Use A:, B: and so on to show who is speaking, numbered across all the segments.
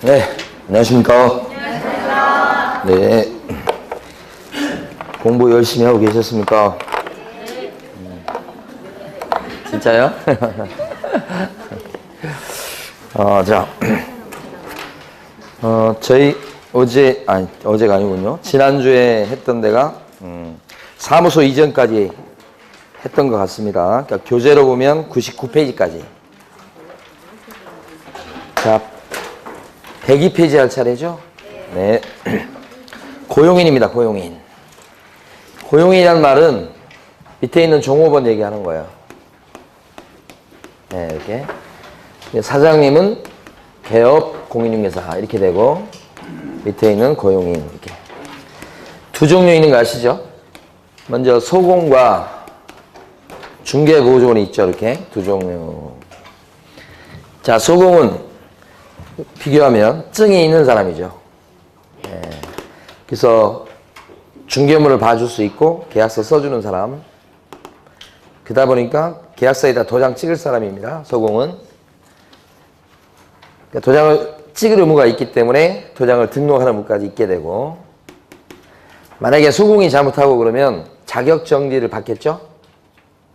A: 네, 안녕하십니까. 안녕하십니까. 네, 공부 열심히 하고 계셨습니까? 진짜요? 자, 저희 어제가 아니군요. 지난주에 했던 데가 사무소 이전까지 했던 것 같습니다. 그러니까 교재로 보면 99페이지까지. 자, 102페이지 할 차례죠? 네. 고용인입니다, 고용인. 고용인이라는 말은 밑에 있는 종업원 얘기하는 거예요. 네, 이렇게. 사장님은 개업, 공인중개사 이렇게 되고, 밑에 있는 고용인 이렇게. 두 종류 있는 거 아시죠? 먼저 소공과 중개보조원이 있죠, 이렇게. 두 종류. 자, 소공은 비교하면 증이 있는 사람이죠. 예. 그래서 중개물을 봐줄 수 있고 계약서 써주는 사람. 그러다 보니까 계약서에다 도장 찍을 사람입니다. 소공은. 그러니까 도장을 찍을 의무가 있기 때문에 도장을 등록하는 의무까지 있게 되고, 만약에 소공이 잘못하고 그러면 자격정지를 받겠죠?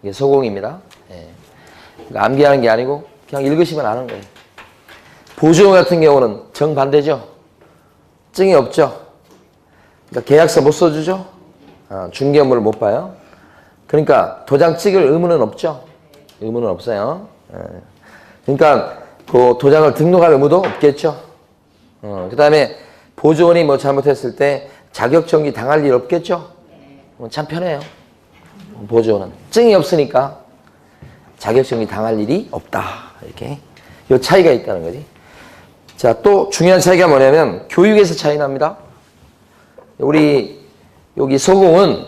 A: 이게 소공입니다. 예. 그러니까 암기하는 게 아니고 그냥 읽으시면 아는 거예요. 보조원 같은 경우는 정반대죠. 증이 없죠. 그러니까 계약서 못 써주죠. 중개업무를 못 봐요. 그러니까 도장 찍을 의무는 없죠. 의무는 없어요. 그러니까 그 도장을 등록할 의무도 없겠죠. 그 다음에 보조원이 뭐 잘못했을 때 자격정지 당할 일 없겠죠. 참 편해요. 보조원은 증이 없으니까 자격정지 당할 일이 없다. 이렇게 이 차이가 있다는 거지. 자, 또 중요한 차이가 뭐냐면 교육에서 차이 납니다. 우리 여기 소공은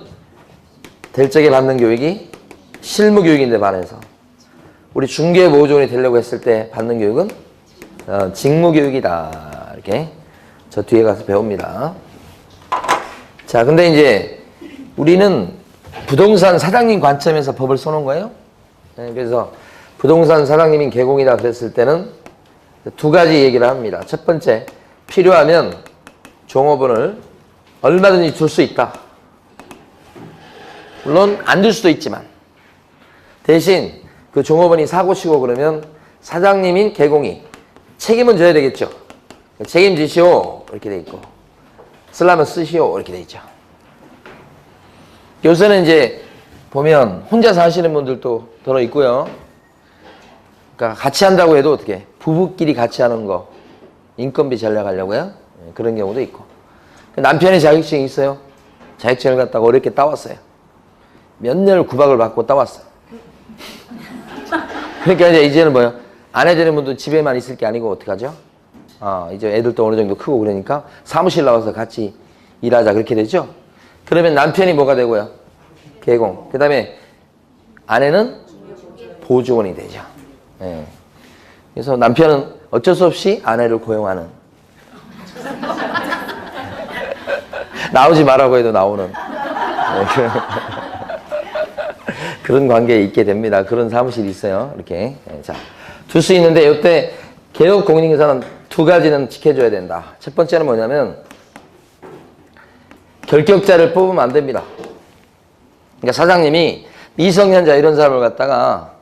A: 될 적에 받는 교육이 실무 교육인데 반해서, 우리 중개보조원이 되려고 했을 때 받는 교육은 직무 교육이다. 이렇게 저 뒤에 가서 배웁니다. 자, 근데 이제 우리는 부동산 사장님 관점에서 법을 써놓은 거예요. 네, 그래서 부동산 사장님인 개공이다 그랬을 때는 두 가지 얘기를 합니다. 첫 번째, 필요하면 종업원을 얼마든지 줄 수 있다. 물론 안 줄 수도 있지만 대신 그 종업원이 사고 치고 그러면 사장님인 개공이 책임은 져야 되겠죠. 책임지시오 이렇게 돼 있고, 쓰려면 쓰시오 이렇게 돼 있죠. 요새는 이제 보면 혼자 사시는 분들도 들어 있고요. 그러니까 같이 한다고 해도 어떻게 부부끼리 같이 하는 거 인건비 전략하려고요. 그런 경우도 있고. 남편이 자격증이 있어요. 자격증을 갖다가 어렵게 따왔어요. 몇 년을 구박을 받고 따왔어요. 그러니까 이제는 뭐예요? 아내 되는 분도 집에만 있을 게 아니고 어떡하죠? 이제 애들도 어느 정도 크고 그러니까 사무실 나와서 같이 일하자 그렇게 되죠. 그러면 남편이 뭐가 되고요? 개공. 그 다음에 아내는 보조원이 되죠. 예. 그래서 남편은 어쩔 수 없이 아내를 고용하는, 나오지 말라고 해도 나오는 그런 관계에 있게 됩니다. 그런 사무실이 있어요. 이렇게. 자, 둘 수 있는데 이때 개업 공인중개사는 두 가지는 지켜줘야 된다. 첫 번째는 뭐냐면 결격자를 뽑으면 안 됩니다. 그러니까 사장님이 미성년자 이런 사람을 갖다가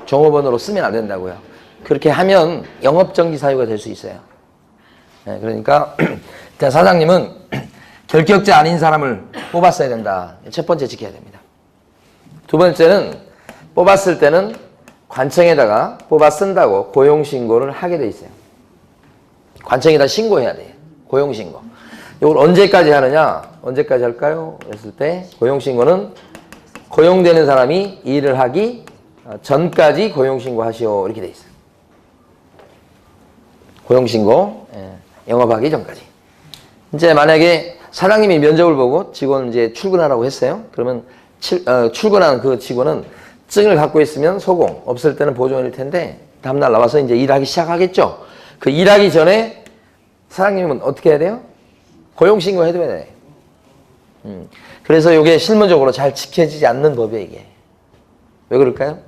A: 종업원으로 쓰면 안 된다고요. 그렇게 하면 영업정지 사유가 될 수 있어요. 네, 그러니까 일단 사장님은 결격자 아닌 사람을 뽑았어야 된다. 첫 번째 지켜야 됩니다. 두 번째는 뽑았을 때는 관청에다가 뽑아 쓴다고 고용신고를 하게 돼 있어요. 관청에다 신고해야 돼요. 고용신고. 이걸 언제까지 하느냐? 언제까지 할까요? 했을 때 고용신고는 고용되는 사람이 일을 하기 전까지 고용신고 하시오 이렇게 돼 있어요. 고용신고 영업하기 전까지. 이제 만약에 사장님이 면접을 보고 직원 이제 출근하라고 했어요. 그러면 출근한 그 직원은 증을 갖고 있으면 소공, 없을 때는 보조원일 텐데 다음날 나와서 이제 일하기 시작하겠죠. 그 일하기 전에 사장님은 어떻게 해야 돼요? 고용신고 해둬야 돼요. 그래서 이게 실무적으로 잘 지켜지지 않는 법이에요, 이게. 왜 그럴까요?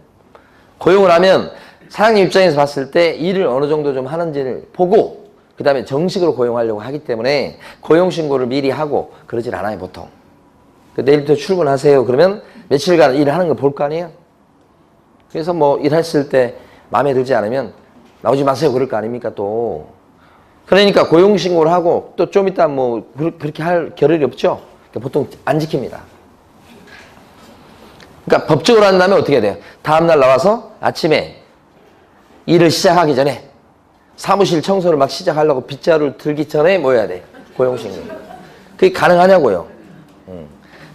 A: 고용을 하면 사장님 입장에서 봤을 때 일을 어느 정도 좀 하는지를 보고 그 다음에 정식으로 고용하려고 하기 때문에 고용신고를 미리 하고 그러질 않아요, 보통. 내일부터 출근하세요. 그러면 며칠간 일하는 거 볼 거 아니에요? 그래서 뭐 일했을 때 마음에 들지 않으면 나오지 마세요. 그럴 거 아닙니까, 또. 그러니까 고용신고를 하고 또 좀 이따 뭐 그렇게 할 겨를이 없죠? 그러니까 보통 안 지킵니다. 그러니까 법적으로 한다면 어떻게 해야 돼요? 다음날 나와서 아침에 일을 시작하기 전에 사무실 청소를 막 시작하려고 빗자루를 들기 전에 뭐 해야 돼? 고용신고. 그게 가능하냐고요.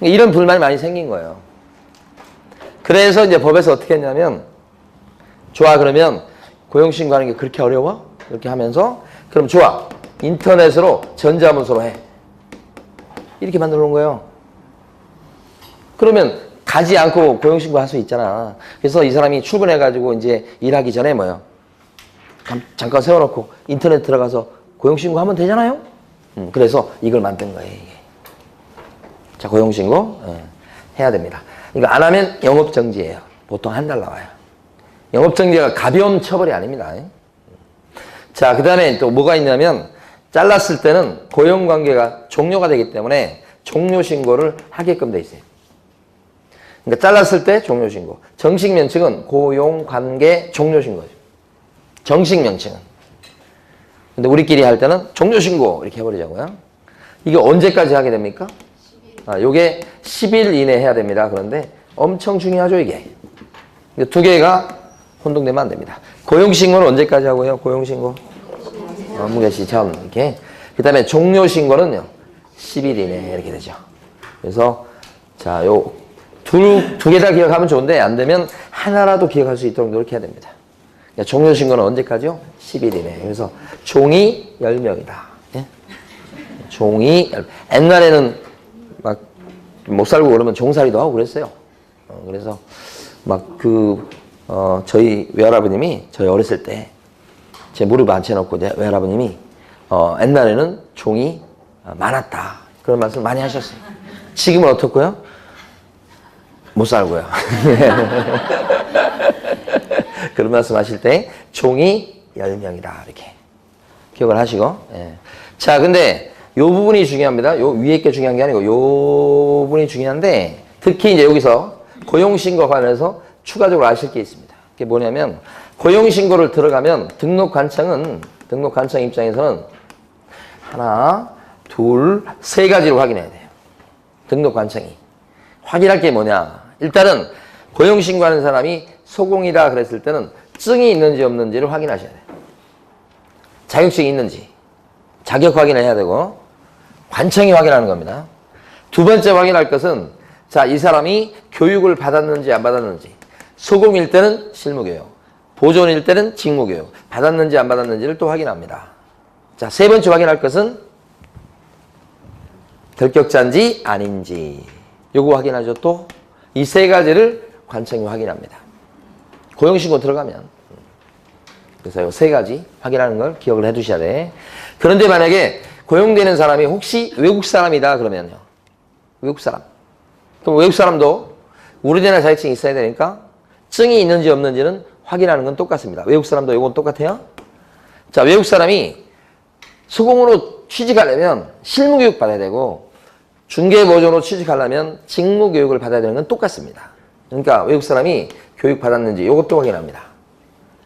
A: 이런 불만이 많이 생긴 거예요. 그래서 이제 법에서 어떻게 했냐면, 좋아, 그러면 고용신고하는 게 그렇게 어려워? 이렇게 하면서, 그럼 좋아, 인터넷으로 전자문서로 해. 이렇게 만들어 놓은 거예요. 그러면 가지 않고 고용신고 할 수 있잖아. 그래서 이 사람이 출근해가지고 이제 일하기 전에 뭐요? 잠깐 세워놓고 인터넷 들어가서 고용신고 하면 되잖아요? 그래서 이걸 만든 거예요, 이게. 자, 고용신고 해야 됩니다. 이거 안 하면 영업정지예요. 보통 한 달 나와요. 영업정지가 가벼운 처벌이 아닙니다. 자, 그 다음에 또 뭐가 있냐면, 잘랐을 때는 고용관계가 종료가 되기 때문에 종료신고를 하게끔 돼 있어요. 그러니까 잘랐을 때 종료신고. 정식 명칭은 고용관계 종료신고죠. 정식 명칭은. 근데 우리끼리 할 때는 종료신고 이렇게 해버리자고요. 이게 언제까지 하게 됩니까? 요게 10일 이내 해야 됩니다. 그런데 엄청 중요하죠, 이게. 두 개가 혼동되면 안 됩니다. 고용신고는 언제까지 하고요? 고용신고. 무게 시점 이렇게. 그 다음에 종료신고는요, 10일 이내 이렇게 되죠. 그래서, 자, 요, 두 개 다 기억하면 좋은데, 안 되면 하나라도 기억할 수 있도록 노력해야 됩니다. 그러니까 종료신고는 언제까지요? 10일 이내. 그래서 종이 10명이다. 예? 종이, 옛날에는 막 못 살고 그러면 종살이도 하고 그랬어요. 그래서 막 저희 외할아버님이 저희 어렸을 때 제 무릎에 앉혀놓고 외할아버님이 옛날에는 종이 많았다. 그런 말씀 많이 하셨어요. 지금은 어떻고요? 못 살고요. 그런 말씀 하실 때 종이 10명이다. 이렇게 기억을 하시고. 예. 자, 근데 요 부분이 중요합니다. 요 위에 게 중요한 게 아니고 요 부분이 중요한데, 특히 이제 여기서 고용신고와 관련해서 추가적으로 아실 게 있습니다. 그게 뭐냐면, 고용신고를 들어가면 등록관청 입장에서는 하나, 둘, 세 가지로 확인해야 돼요. 등록관청이. 확인할 게 뭐냐. 일단은 고용신고하는 사람이 소공이다 그랬을 때는 증이 있는지 없는지를 확인하셔야 돼요. 자격증이 있는지. 자격 확인을 해야 되고, 관청이 확인하는 겁니다. 두 번째 확인할 것은, 자, 이 사람이 교육을 받았는지 안 받았는지. 소공일 때는 실무교육, 보존일 때는 직무교육, 받았는지 안 받았는지를 또 확인합니다. 자, 세 번째 확인할 것은 결격자인지 아닌지. 요거 확인하죠. 또 이 세 가지를 관청이 확인합니다. 고용신고 들어가면. 그래서 요 세 가지 확인하는 걸 기억을 해 두셔야 돼. 그런데 만약에 고용되는 사람이 혹시 외국 사람이다 그러면요. 외국 사람. 그럼 외국 사람도 우리나라 자격증이 있어야 되니까 증이 있는지 없는지는 확인하는 건 똑같습니다. 외국 사람도 이건 똑같아요. 자, 외국 사람이 수공으로 취직하려면 실무교육 받아야 되고, 중개보조로 취직하려면 직무교육을 받아야 되는 건 똑같습니다. 그러니까 외국 사람이 교육 받았는지 이것도 확인합니다.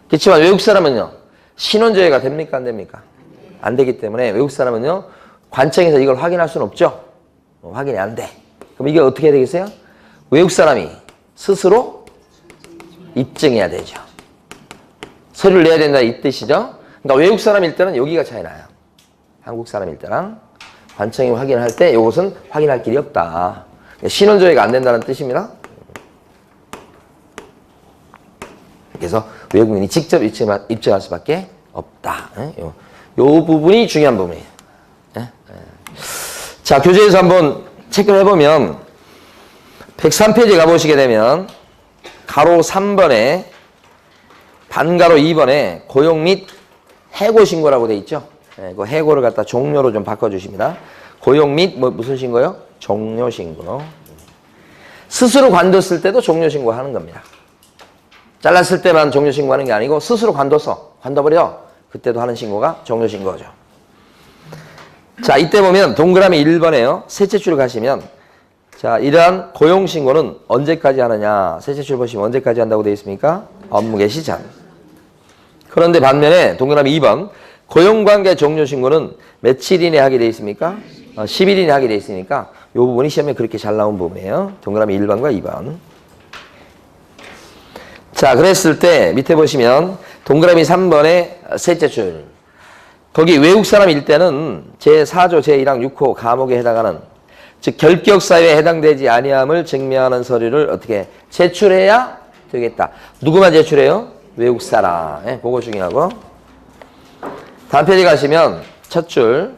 A: 그렇지만 외국 사람은요, 신원조회가 됩니까? 안 됩니까? 안 되기 때문에 외국 사람은요, 관청에서 이걸 확인할 수는 없죠. 확인이 안 돼. 그럼 이게 어떻게 해야 되겠어요? 외국 사람이 스스로 입증해야 되죠. 서류를 내야 된다 이 뜻이죠. 그러니까 외국 사람일 때는 여기가 차이 나요. 한국 사람일 때랑 관청이 확인할 때 이것은 확인할 길이 없다. 신원조회가 안 된다는 뜻입니다. 그래서 외국인이 직접 입증할 수밖에 없다. 요 부분이 중요한 부분이에요. 자, 교재에서 한번 체크를 해보면 103페이지 가보시게 되면 가로 3번에 반가로 2번에 고용 및 해고 신고라고 돼 있죠. 그 해고를 갖다 종료로 좀 바꿔주십니다. 고용 및 무슨 신고요? 종료 신고. 스스로 관뒀을 때도 종료 신고하는 겁니다. 잘랐을 때만 종료 신고하는 게 아니고 스스로 관둬서 관둬버려. 그때도 하는 신고가 종료 신고죠. 자, 이때 보면 동그라미 1번에요. 셋째 줄 가시면 자, 이러한 고용신고는 언제까지 하느냐. 셋째 줄 보시면 언제까지 한다고 되어 있습니까? 업무 개시 전. 그런데 반면에 동그라미 2번 고용관계 종료신고는 며칠 이내에 하게 되어 있습니까? 10일 이내에 하게 되어 있으니까 이 부분이 시험에 그렇게 잘 나온 부분이에요. 동그라미 1번과 2번. 자, 그랬을 때 밑에 보시면 동그라미 3번의 셋째 줄. 거기 외국 사람일 때는 제4조 제1항 6호 감옥에 해당하는 즉 결격사유에 해당되지 아니함을 증명하는 서류를 어떻게 제출해야 되겠다. 누구만 제출해요? 외국 사람. 예, 그거 중요하고. 다음 페이지 가시면 첫 줄.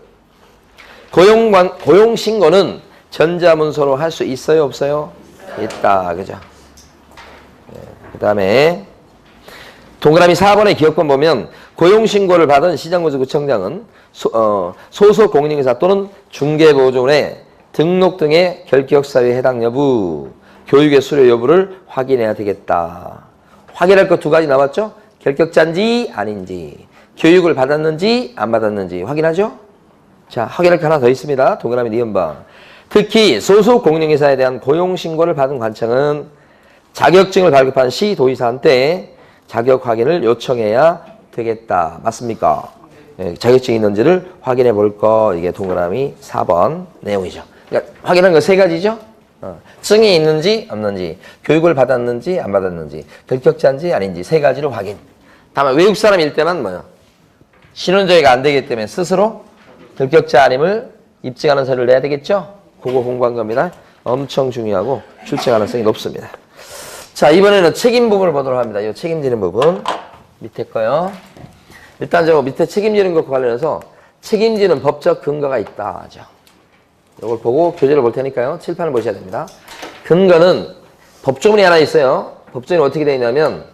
A: 고용신고는 전자문서로 할 수 있어요? 없어요? 있다. 그죠? 그 다음에 동그라미 4번의 기억권 보면 고용신고를 받은 시장군수구청장은 소속 공인중개사 또는 중개보조원의 등록 등의 결격사유에 해당 여부, 교육의 수료 여부를 확인해야 되겠다. 확인할 것 두 가지 나왔죠? 결격자인지 아닌지, 교육을 받았는지 안 받았는지 확인하죠? 자, 확인할 거 하나 더 있습니다. 동그라미 니은방. 특히 소속 공인중개사에 대한 고용신고를 받은 관청은 자격증을 발급한 시 도의사한테 자격 확인을 요청해야 되겠다. 맞습니까? 예, 자격증이 있는지를 확인해 볼 거. 이게 동그라미 4번 내용이죠. 그러니까 확인한 거 세 가지죠. 증이 있는지 없는지, 교육을 받았는지 안 받았는지, 결격자인지 아닌지 세 가지로 확인. 다만 외국 사람일 때만 뭐요? 신원조회가 안 되기 때문에 스스로 결격자 아님을 입증하는 서류를 내야 되겠죠? 그거 공부한 겁니다. 엄청 중요하고 출제 가능성이 높습니다. 자, 이번에는 책임 부분을 보도록 합니다. 이 책임지는 부분. 밑에 거요. 일단 저 밑에 책임지는 것과 관련해서 책임지는 법적 근거가 있다 하죠. 이걸 보고 교재를 볼 테니까요. 칠판을 보셔야 됩니다. 근거는 법조문이 하나 있어요. 법조문이 어떻게 되어 있냐면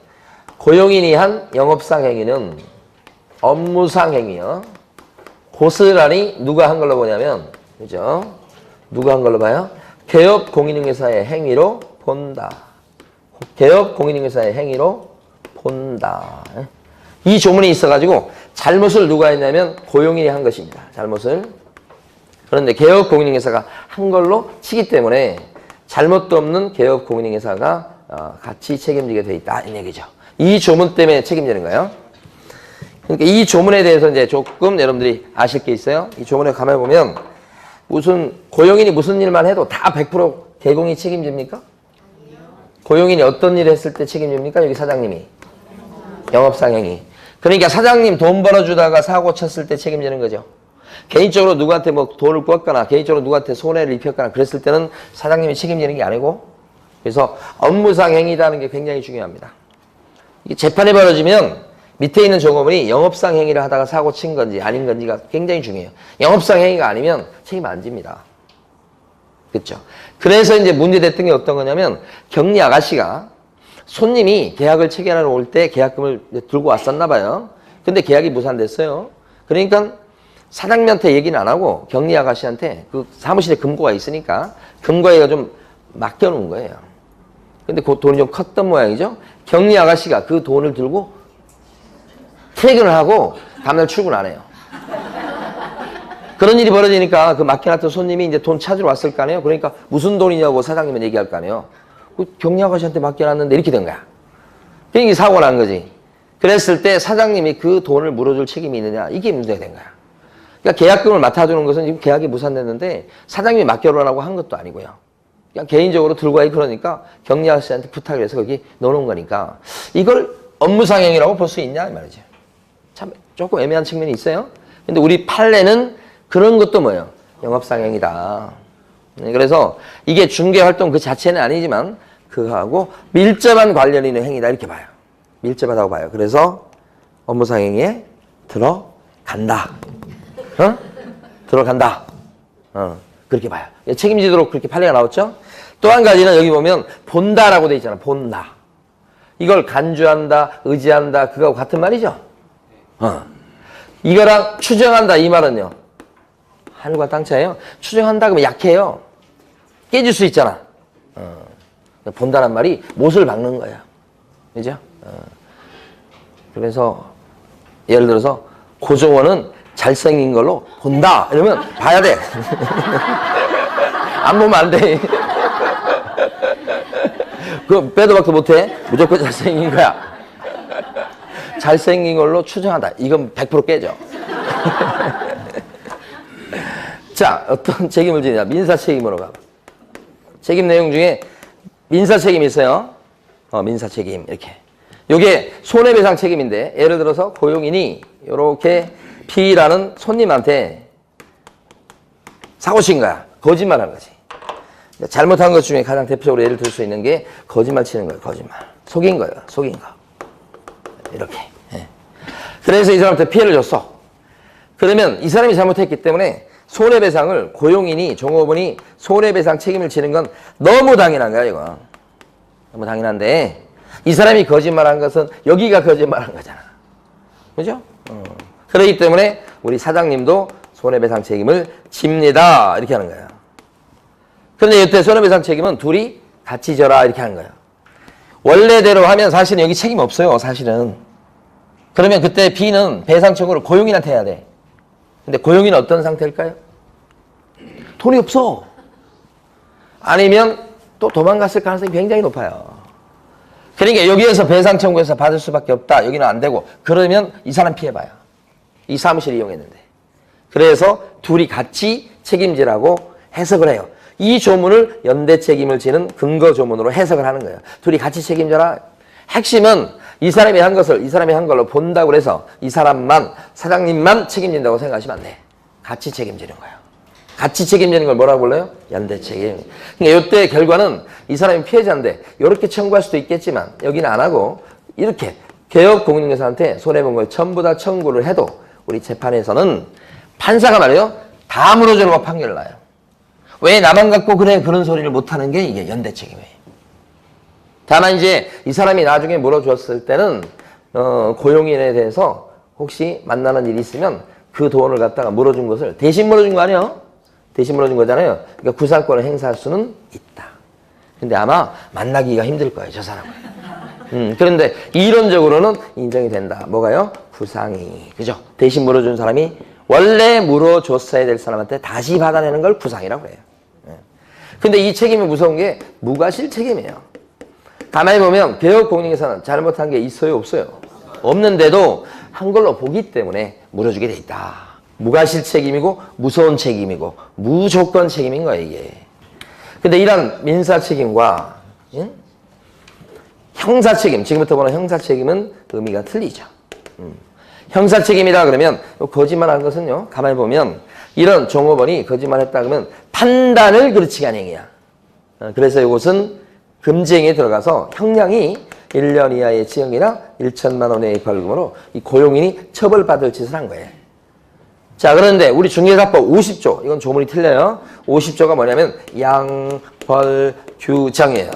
A: 고용인이 한 영업상 행위는 업무상 행위요. 고스란히 누가 한 걸로 보냐면, 그죠? 누가 한 걸로 봐요? 개업 공인중개사의 행위로 본다. 개업 공인중개사의 행위로 본다. 이 조문이 있어가지고 잘못을 누가 했냐면 고용인이 한 것입니다. 잘못을. 그런데 개업 공인중개사가 한 걸로 치기 때문에 잘못도 없는 개업 공인중개사가 같이 책임지게 돼 있다. 이 얘기죠. 이 조문 때문에 책임지는 거예요. 그러니까 이 조문에 대해서 이제 조금 여러분들이 아실 게 있어요. 이 조문에 가만히 보면 무슨 고용인이 무슨 일만 해도 다 100% 개공이 책임집니까? 고용인이 어떤 일을 했을 때 책임집니까? 여기 사장님이. 영업상행위. 그러니까 사장님 돈 벌어주다가 사고 쳤을 때 책임지는 거죠. 개인적으로 누구한테 뭐 돈을 꿨거나 개인적으로 누구한테 손해를 입혔거나 그랬을 때는 사장님이 책임지는 게 아니고, 그래서 업무상 행위라는 게 굉장히 중요합니다. 이게 재판이 벌어지면 밑에 있는 조건문이 영업상 행위를 하다가 사고 친 건지 아닌 건지가 굉장히 중요해요. 영업상 행위가 아니면 책임 안 집니다. 그렇죠? 그래서 이제 문제됐던 게 어떤 거냐면 격리 아가씨가 손님이 계약을 체결하러 올 때 계약금을 들고 왔었나 봐요. 근데 계약이 무산됐어요. 그러니까 사장님한테 얘기는 안 하고 격리 아가씨한테 그 사무실에 금고가 있으니까 금고에가 좀 맡겨놓은 거예요. 근데 그 돈이 좀 컸던 모양이죠. 격리 아가씨가 그 돈을 들고 퇴근을 하고 다음날 출근 안 해요. 그런 일이 벌어지니까 그 맡겨놨던 손님이 이제 돈 찾으러 왔을 거 아니에요. 그러니까 무슨 돈이냐고 사장님은 얘기할 거 아니에요. 그 격리 아가씨한테 맡겨놨는데 이렇게 된 거야. 그러니까 사고가 난 거지. 그랬을 때 사장님이 그 돈을 물어줄 책임이 있느냐, 이게 문제가 된 거야. 그러니까 계약금을 맡아주는 것은 지금 계약이 무산됐는데 사장님이 맡겨라고 한 것도 아니고요. 그냥 개인적으로 들고 와이 그러니까 격리 아가씨한테 부탁을 해서 거기 넣어놓은 거니까 이걸 업무상행위라고 볼 수 있냐 이 말이죠. 참 조금 애매한 측면이 있어요. 근데 우리 판례는 그런 것도 뭐예요? 영업상행위다. 그래서 이게 중개활동 그 자체는 아니지만 그하고 밀접한 관련이 있는 행위다 이렇게 봐요. 밀접하다고 봐요. 그래서 업무상행위에 들어간다. 들어간다. 그렇게 봐요. 책임지도록 그렇게 판례가 나왔죠. 또 한 가지는 여기 보면 본다라고 돼 있잖아. 본다. 이걸 간주한다, 의지한다, 그거하고 같은 말이죠. 이거랑 추정한다 이 말은요. 하늘과 땅 차이에요. 추정한다 그러면 약해요. 깨질 수 있잖아. 본다란 말이 못을 박는 거야. 그죠? 그래서 예를 들어서 고종원은 잘생긴 걸로 본다. 이러면 봐야 돼. 안 보면 안 돼. 그거 빼도 박도 못해. 무조건 잘생긴 거야. 잘생긴 걸로 추정한다. 이건 100% 깨져. 자, 어떤 책임을 지냐. 민사 책임으로 가. 책임 내용 중에 민사 책임이 있어요. 민사 책임 이렇게. 요게 손해배상 책임인데 예를 들어서 고용인이 요렇게 B라는 손님한테 사고친 거야. 거짓말한 거지. 잘못한 것 중에 가장 대표적으로 예를 들 수 있는 게 거짓말 치는 거예요. 거짓말. 속인 거예요. 속인 거. 이렇게. 예. 그래서 이 사람한테 피해를 줬어. 그러면 이 사람이 잘못했기 때문에 손해배상을 고용인이 종업원이 손해배상 책임을 지는 건 너무 당연한 거야. 이거. 너무 당연한데 이 사람이 거짓말한 것은 여기가 거짓말한 거잖아. 그죠? 그렇기 때문에 우리 사장님도 손해배상 책임을 집니다. 이렇게 하는 거예요. 그런데 이때 손해배상 책임은 둘이 같이 져라 이렇게 하는 거예요. 원래대로 하면 사실은 여기 책임 없어요. 사실은. 그러면 그때 B는 배상 청구를 고용인한테 해야 돼. 근데 고용인은 어떤 상태일까요? 돈이 없어. 아니면 또 도망갔을 가능성이 굉장히 높아요. 그러니까 여기에서 배상 청구해서 받을 수밖에 없다. 여기는 안 되고. 그러면 이 사람 피해봐요. 이 사무실 이용했는데. 그래서 둘이 같이 책임지라고 해석을 해요. 이 조문을 연대 책임을 지는 근거 조문으로 해석을 하는 거예요. 둘이 같이 책임져라. 핵심은 이 사람이 한 것을 이 사람이 한 걸로 본다고 해서 이 사람만, 사장님만 책임진다고 생각하시면 안 돼. 같이 책임지는 거예요. 같이 책임지는 걸 뭐라고 불러요? 연대 책임. 그러니까 이때 결과는 이 사람이 피해자인데 이렇게 청구할 수도 있겠지만 여기는 안 하고 이렇게 개업 공인중개사한테 손해본 걸 전부 다 청구를 해도 우리 재판에서는 판사가 말이에요. 다 물어주는 거 판결을 나요. 왜 나만 갖고 그래 그런 소리를 못하는 게 이게 연대 책임이에요. 다만 이제 이 사람이 나중에 물어줬을 때는 고용인에 대해서 혹시 만나는 일이 있으면 그 돈을 갖다가 물어준 것을 대신 물어준 거 아니에요? 대신 물어준 거잖아요. 그러니까 구상권을 행사할 수는 있다. 근데 아마 만나기가 힘들 거예요. 저 사람은. 그런데 이론적으로는 인정이 된다. 뭐가요? 구상이. 그죠? 대신 물어준 사람이 원래 물어줬어야 될 사람한테 다시 받아내는 걸 구상이라고 해요. 근데 이 책임이 무서운 게 무과실 책임이에요. 가만히 보면 개업공인중개사는 잘못한 게 있어요? 없어요? 없는데도 한 걸로 보기 때문에 물어주게 돼 있다. 무과실 책임이고 무서운 책임이고 무조건 책임인 거예요. 이게. 근데 이런 민사 책임과 형사 책임, 지금부터 보는 형사 책임은 의미가 틀리죠. 형사 책임이다 그러면 거짓말한 것은요. 가만히 보면 이런 종업원이 거짓말했다 그러면 판단을 그르치게 한 행위야. 그래서 이것은 금지행위에 들어가서 형량이 1년 이하의 징역이나 1천만 원의 벌금으로 이 고용인이 처벌받을 짓을 한 거예요. 자, 그런데 우리 중개사법 50조, 이건 조문이 틀려요. 50조가 뭐냐면 양벌규정이에요.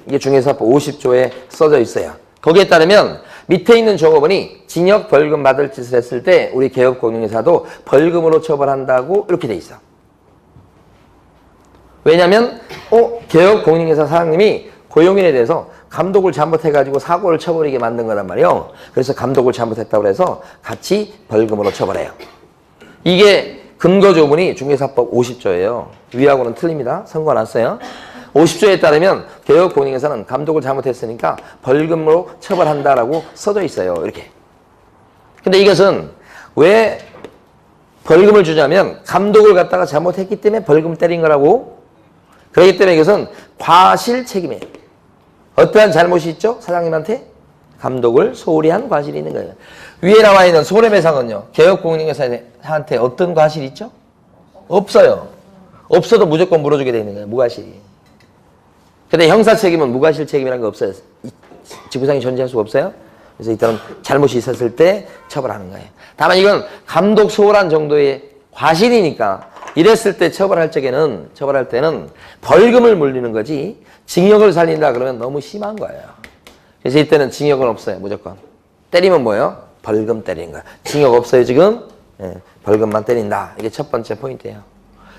A: 이게 중개사법 50조에 써져 있어요. 거기에 따르면 밑에 있는 종업원이 징역 벌금 받을 짓을 했을 때 우리 개업공인중개사도 벌금으로 처벌한다고 이렇게 돼 있어. 왜냐면 개업공인중개사 사장님이 고용인에 대해서 감독을 잘못해가지고 사고를 쳐버리게 만든 거란 말이에요. 그래서 감독을 잘못했다고 해서 같이 벌금으로 처벌해요. 이게 근거조문이 중개사법 50조예요. 위하고는 틀립니다. 선고놨어요. 50조에 따르면 개업공인중개사는 감독을 잘못했으니까 벌금으로 처벌한다라고 써져 있어요. 이렇게. 근데 이것은 왜 벌금을 주냐면 감독을 갖다가 잘못했기 때문에 벌금을 때린 거라고. 그렇기 때문에 이것은 과실 책임이에요. 어떠한 잘못이 있죠? 사장님한테 감독을 소홀히 한 과실이 있는 거예요. 위에 나와 있는 손해배상은요. 개업공인중개사한테 어떤 과실이 있죠? 없어요. 없어도 무조건 물어주게 되어 있는 거예요. 무과실이. 근데 형사책임은 무과실 책임이라는 거 없어요. 지구상에 존재할 수가 없어요. 그래서 이런 잘못이 있었을 때 처벌하는 거예요. 다만 이건 감독 소홀한 정도의 과실이니까 이랬을 때 처벌할 때는 벌금을 물리는 거지 징역을 살린다 그러면 너무 심한 거예요. 그래서 이때는 징역은 없어요. 무조건. 때리면 뭐예요? 벌금 때리는 거예요. 징역 없어요 지금? 네, 벌금만 때린다. 이게 첫 번째 포인트예요.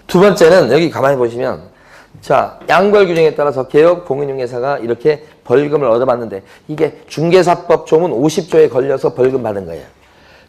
A: 두 번째는 여기 가만히 보시면 자, 양벌 규정에 따라서 개업공인중개사가 이렇게 벌금을 얻어봤는데 이게 중개사법 조문 50조에 걸려서 벌금 받은 거예요.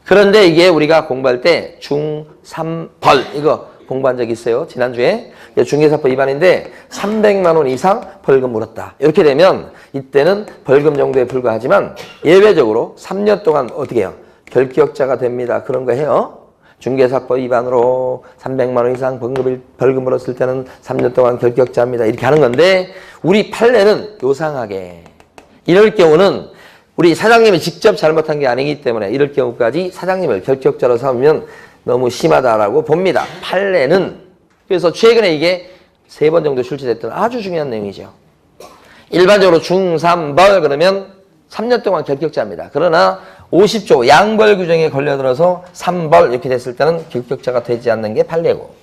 A: 그런데 이게 우리가 공부할 때 중3벌 이거 공부한 적 있어요. 지난주에. 중개사법 위반인데 300만 원 이상 벌금 물었다. 이렇게 되면 이때는 벌금 정도에 불과하지만 예외적으로 3년 동안 어떻게 해요? 결격자가 됩니다. 그런 거 해요. 중개사법 위반으로 300만 원 이상 벌금 물었을 때는 3년 동안 결격자입니다. 이렇게 하는 건데 우리 판례는 요상하게 이럴 경우는 우리 사장님이 직접 잘못한 게 아니기 때문에 이럴 경우까지 사장님을 결격자로 삼으면 너무 심하다라고 봅니다. 판례는. 그래서 최근에 이게 3번 정도 출제됐던 아주 중요한 내용이죠. 일반적으로 중3벌 그러면 3년 동안 결격자입니다. 그러나 50조 양벌 규정에 걸려들어서 3벌 이렇게 됐을 때는 결격자가 되지 않는 게 판례고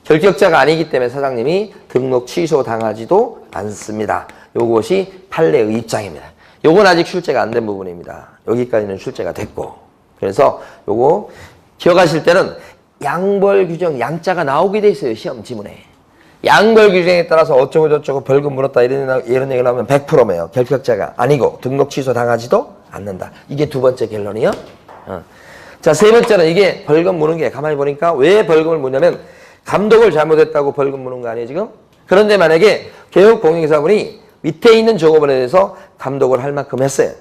A: 결격자가 아니기 때문에 사장님이 등록 취소 당하지도 않습니다. 요것이 판례의 입장입니다. 요건 아직 출제가 안 된 부분입니다. 여기까지는 출제가 됐고 그래서 요거 기억하실 때는 양벌 규정 양자가 나오게 돼 있어요. 시험 지문에. 양벌 규정에 따라서 어쩌고 저쩌고 벌금 물었다 이런 얘기를 하면 100%매요. 결격자가 아니고 등록 취소 당하지도 않는다. 이게 두 번째 결론이요. 자, 세 번째는 이게 벌금 무는 게 가만히 보니까 왜 벌금을 무냐면 감독을 잘못했다고 벌금 무는 거 아니에요 지금? 그런데 만약에 개업공인사분이 밑에 있는 조건에 대해서 감독을 할 만큼 했어요.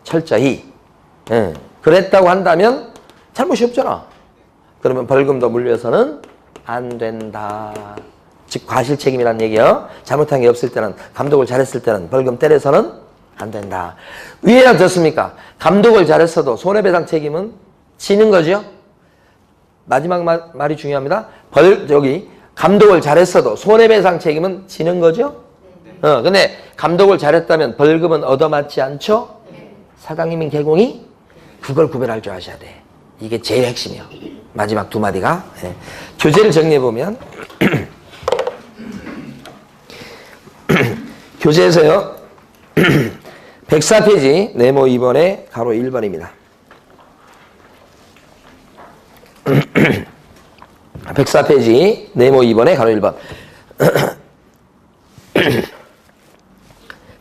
A: 철저히. 그랬다고 한다면 잘못이 없잖아. 그러면 벌금도 물려서는 안 된다. 즉 과실책임이라는 얘기요. 잘못한 게 없을 때는 감독을 잘했을 때는 벌금 때려서는 안 된다. 위에는 어떻습니까? 감독을 잘했어도 손해배상 책임은 지는 거죠. 마지막 말이 중요합니다. 감독을 잘했어도 손해배상 책임은 지는 거죠. 근데 감독을 잘했다면 벌금은 얻어맞지 않죠? 사장님인 개공이 그걸 구별할 줄 아셔야 돼. 이게 제일 핵심이에요. 마지막 두 마디가. 교재를 정리해보면 교재에서요 104페이지 네모 2번에 가로 1번입니다. 104페이지 네모 2번에 가로 1번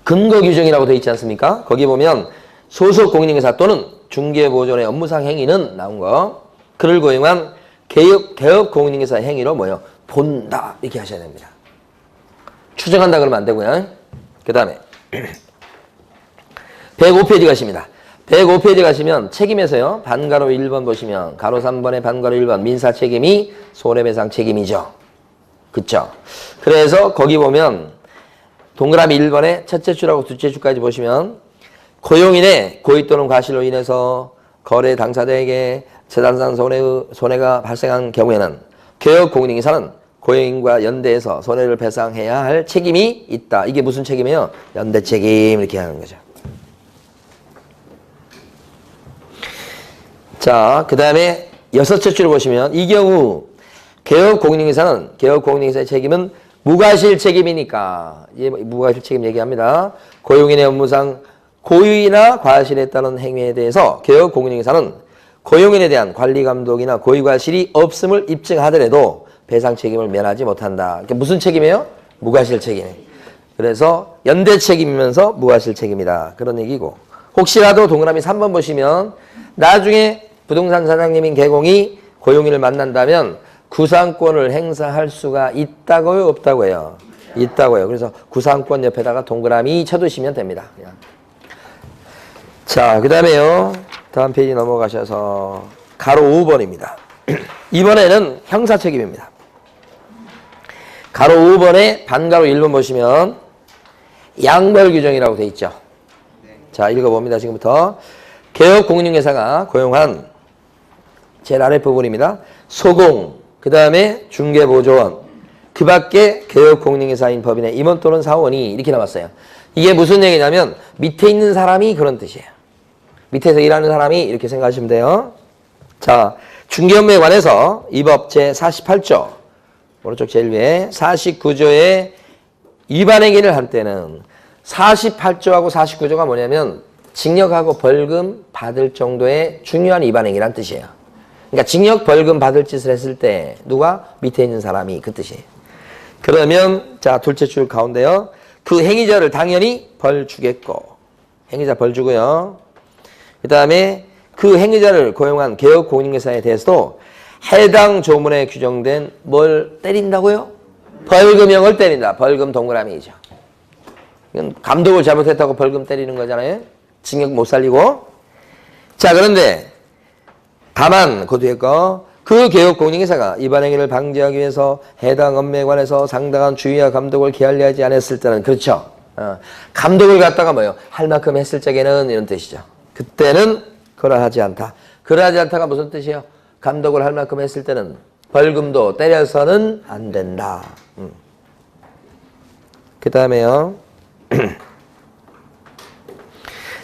A: 근거 규정이라고 되어 있지 않습니까? 거기 보면 소속 공인중개사 또는 중개보존의 업무상 행위는 나온 거 그를 고용한 개업 공인중개사 행위로 뭐요? 본다 이렇게 하셔야 됩니다. 추정한다 그러면 안 되고요. 그 다음에 105페이지 가십니다. 105페이지 가시면 책임에서요. 반가로 1번 보시면 가로 3번에 반가로 1번 민사책임이 손해배상 책임이죠. 그쵸? 그래서 거기 보면 동그라미 1번에 첫째 줄하고 둘째 줄까지 보시면 고용인의 고의 또는 과실로 인해서 거래 당사자에게 재산상 손해가 발생한 경우에는 개업공인중개사는 고용인과 연대해서 손해를 배상해야 할 책임이 있다. 이게 무슨 책임이에요? 연대 책임 이렇게 하는 거죠. 자, 그 다음에 여섯째 줄을 보시면 이 경우 개업공인중개사는 개업공인중개사의 책임은 무과실 책임이니까 무과실 책임 얘기합니다. 고용인의 업무상 고의나 과실에 따른 행위에 대해서 개업공인중개사는 고용인에 대한 관리감독이나 고의과실이 없음을 입증하더라도 배상 책임을 면하지 못한다. 그게 무슨 책임이에요? 무과실 책임이에요. 그래서 연대 책임이면서 무과실 책임이다. 그런 얘기고 혹시라도 동그라미 3번 보시면 나중에 부동산 사장님인 개공이 고용인을 만난다면 구상권을 행사할 수가 있다고요? 없다고요? 있다고요. 그래서 구상권 옆에다가 동그라미 쳐두시면 됩니다. 그냥. 자, 그 다음에요. 다음 페이지 넘어가셔서 가로 5번입니다. 이번에는 형사 책임입니다. 가로 5번에 반가로 1번 보시면 양벌 규정이라고 돼 있죠. 자, 읽어봅니다. 지금부터. 개업공인중개사가 고용한 제일 아래 부분입니다. 소공, 그 다음에 중개보조원, 그 밖에 개업공인중개사인 법인의 임원 또는 사원이 이렇게 나왔어요. 이게 무슨 얘기냐면 밑에 있는 사람이 그런 뜻이에요. 밑에서 일하는 사람이 이렇게 생각하시면 돼요. 자, 중개업무에 관해서 이 법 제48조 오른쪽 제일 위에 49조의 위반 행위를 할 때는 48조하고 49조가 뭐냐면 징역하고 벌금 받을 정도의 중요한 위반 행위란 뜻이에요. 그러니까 징역 벌금 받을 짓을 했을 때 누가 밑에 있는 사람이 그 뜻이에요. 그러면 자 둘째 줄 가운데요. 그 행위자를 당연히 벌 주겠고 행위자 벌 주고요. 그 다음에 그 행위자를 고용한 개업공인중개사에 대해서도 해당 조문에 규정된 뭘 때린다고요? 벌금형을 때린다. 벌금 동그라미이죠. 이건 감독을 잘못했다고 벌금 때리는 거잖아요. 징역 못 살리고. 자, 그런데 다만 그 뒤에 거 그 개업공인중개사가 이반 행위를 방지하기 위해서 해당 업무에 관해서 상당한 주의와 감독을 기하려하지 않았을 때는 그렇죠. 감독을 갖다가 뭐예요? 할 만큼 했을 적에는 이런 뜻이죠. 그때는 그러하지 않다. 그러하지 않다가 무슨 뜻이에요? 감독을 할 만큼 했을 때는 벌금도 때려서는 안 된다. 그 다음에요.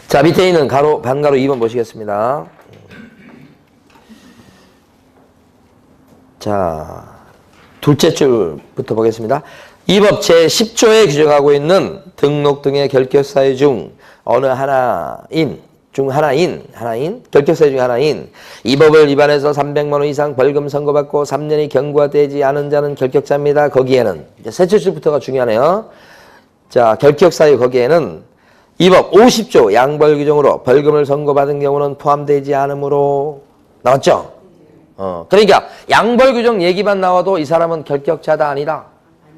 A: 자, 밑에 있는 가로, 반가로 2번 보시겠습니다. 자, 둘째 줄부터 보겠습니다. 이 법 제10조에 규정하고 있는 등록 등의 결격사유 중 어느 하나인, 결격사유 중 하나인 이 법을 위반해서 300만 원 이상 벌금 선고받고 3년이 경과되지 않은 자는 결격자입니다. 거기에는 이제 셋째 줄부터가 중요하네요. 자, 결격사유 거기에는 이 법 50조 양벌 규정으로 벌금을 선고받은 경우는 포함되지 않으므로 나왔죠? 그러니까 양벌 규정 얘기만 나와도 이 사람은 결격자다 아니다.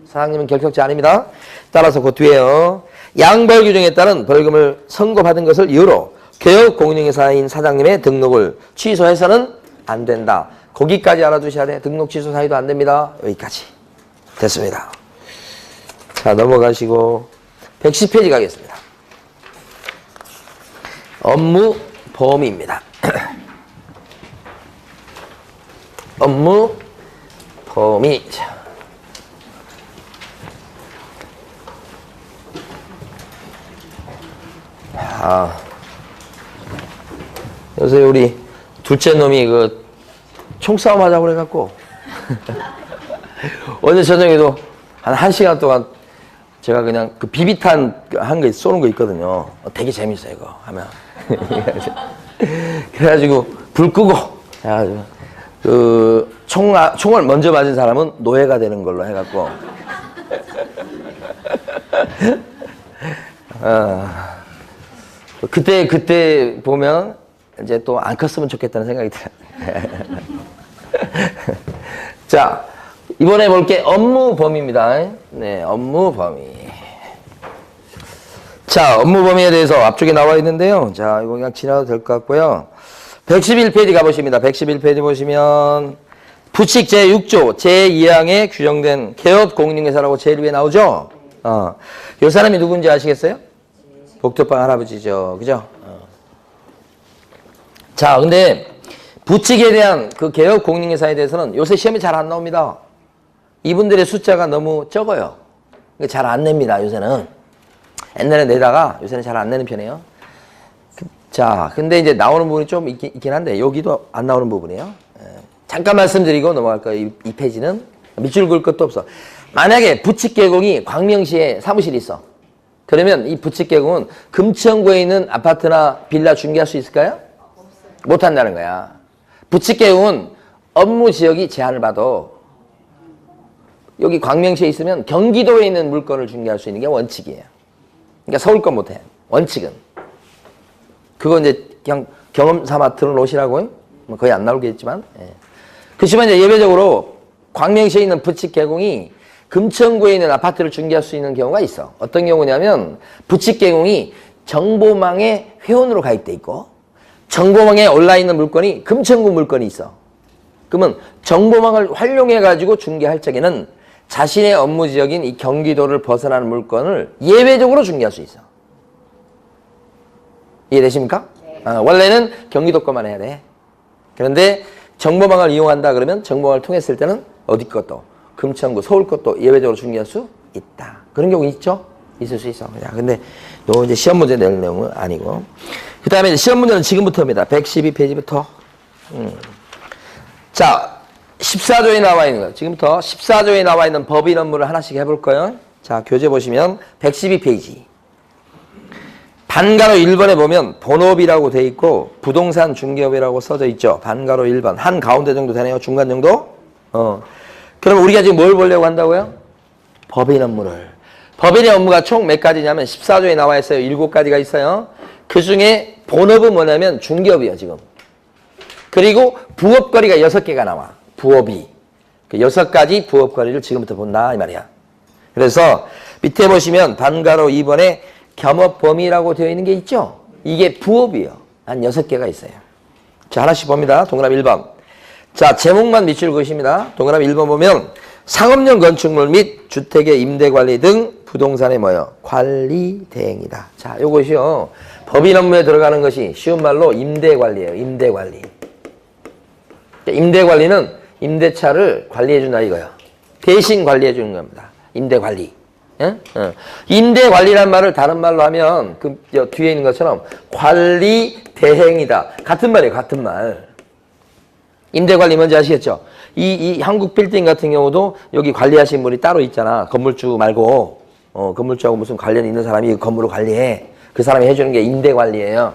A: 사장님은 결격자 아닙니다. 따라서 그 뒤에요. 양벌 규정에 따른 벌금을 선고받은 것을 이유로 개업공인중개사인 사장님의 등록을 취소해서는 안 된다. 거기까지 알아두셔야 돼. 등록 취소 사유도 안 됩니다. 여기까지. 됐습니다. 자, 넘어가시고 110페이지 가겠습니다. 업무 범위입니다. 업무 범위. 요새 우리 둘째 놈이 그 총싸움 하자고 그래갖고 어제 저녁에도 한 1시간 동안 제가 그냥 그 비비탄 한 거 쏘는 거 있거든요. 되게 재밌어요, 이거 하면. 그래가지고 불 끄고 해가지고 그 총을 먼저 맞은 사람은 노예가 되는 걸로 해갖고 그때 보면 이제 또 안 컸으면 좋겠다는 생각이 들어요. 자, 이번에 볼 게 업무 범위입니다. 네, 업무 범위. 자, 업무 범위에 대해서 앞쪽에 나와 있는데요. 자, 이거 그냥 지나도 될 것 같고요. 111페이지 가보십니다. 111페이지 보시면 부칙 제6조 제2항에 규정된 개업공인중개사라고 제일 위에 나오죠? 이 사람이 누군지 아시겠어요? 복덕방 할아버지죠. 그죠? 자, 근데 부칙에 대한 그 개업공인중개사에 대해서는 요새 시험이 잘 안 나옵니다. 이분들의 숫자가 너무 적어요. 잘 안 냅니다, 요새는. 옛날에 내다가 요새는 잘 안 내는 편이에요. 자, 근데 이제 나오는 부분이 좀 있긴 한데 여기도 안 나오는 부분이에요. 잠깐 말씀드리고 넘어갈 거예요. 이 페이지는 밑줄 그을 것도 없어. 만약에 부칙개공이 광명시에 사무실이 있어. 그러면 이 부칙개공은 금천구에 있는 아파트나 빌라 중개할 수 있을까요? 못한다는 거야. 부칙개공은 업무 지역이 제한을 받아. 여기 광명시에 있으면 경기도에 있는 물건을 중개할 수 있는 게 원칙이에요. 그러니까 서울 건 못해. 원칙은. 그거 이제 그냥 경험 삼아 들어놓으시라고요. 뭐 거의 안 나오겠지만. 예. 그렇지만 이제 예외적으로 광명시에 있는 부칙개공이 금천구에 있는 아파트를 중개할 수 있는 경우가 있어. 어떤 경우냐면 부칙개공이 정보망에 회원으로 가입돼 있고 정보망에 올라있는 물건이 금천구 물건이 있어. 그러면 정보망을 활용해가지고 중개할 적에는 자신의 업무 지역인 이 경기도를 벗어나는 물건을 예외적으로 중개할 수 있어. 이해되십니까? 네. 원래는 경기도 것만 해야 돼. 그런데 정보망을 이용한다 그러면 정보망을 통했을 때는 어디 것도 금천구, 서울 것도 예외적으로 중개할 수 있다. 그런 경우 있죠? 있을 수 있어. 야, 근데 요 이제 시험 문제 낼 내용은 아니고. 그 다음에 시험 문제는 지금부터입니다. 112페이지부터. 자, 14조에 나와 있는 거. 지금부터 14조에 나와 있는 법인 업무를 하나씩 해볼 거예요. 자, 교재 보시면 112페이지. 반가로 1번에 보면 본업이라고 돼 있고 부동산 중개업이라고 써져 있죠. 반가로 1번. 한 가운데 정도 되네요. 중간 정도? 그럼 우리가 지금 뭘 보려고 한다고요? 법인 업무를. 법인의 업무가 총 몇 가지냐면 14조에 나와 있어요. 7가지가 있어요. 그 중에 본업은 뭐냐면 중개업이에요, 지금. 그리고 부업거리가 6개가 나와. 부업이. 그 6가지 부업거리를 지금부터 본다 이 말이야. 그래서 밑에 보시면 반가로 2번에 겸업 범위라고 되어 있는 게 있죠. 이게 부업이에요. 한 6개가 있어요. 자, 하나씩 봅니다. 동그라미 1번. 자, 제목만 밑줄 그으십니다. 동그라미 1번 보면 상업용 건축물 및 주택의 임대관리 등 부동산의 뭐요? 관리 대행이다. 자, 요것이요. 법인 업무에 들어가는 것이 쉬운 말로 임대관리예요. 임대관리. 임대관리는 임대차를 관리해준다 이거예요. 대신 관리해주는 겁니다. 임대관리. 예? 임대관리란 말을 다른 말로 하면 그 뒤에 있는 것처럼 관리 대행이다. 같은 말이에요. 같은 말. 임대관리 뭔지 아시겠죠? 이 한국 빌딩 같은 경우도 여기 관리하시는 분이 따로 있잖아. 건물주 말고 건물주하고 무슨 관련이 있는 사람이 그 건물을 관리해. 그 사람이 해주는 게 임대관리예요.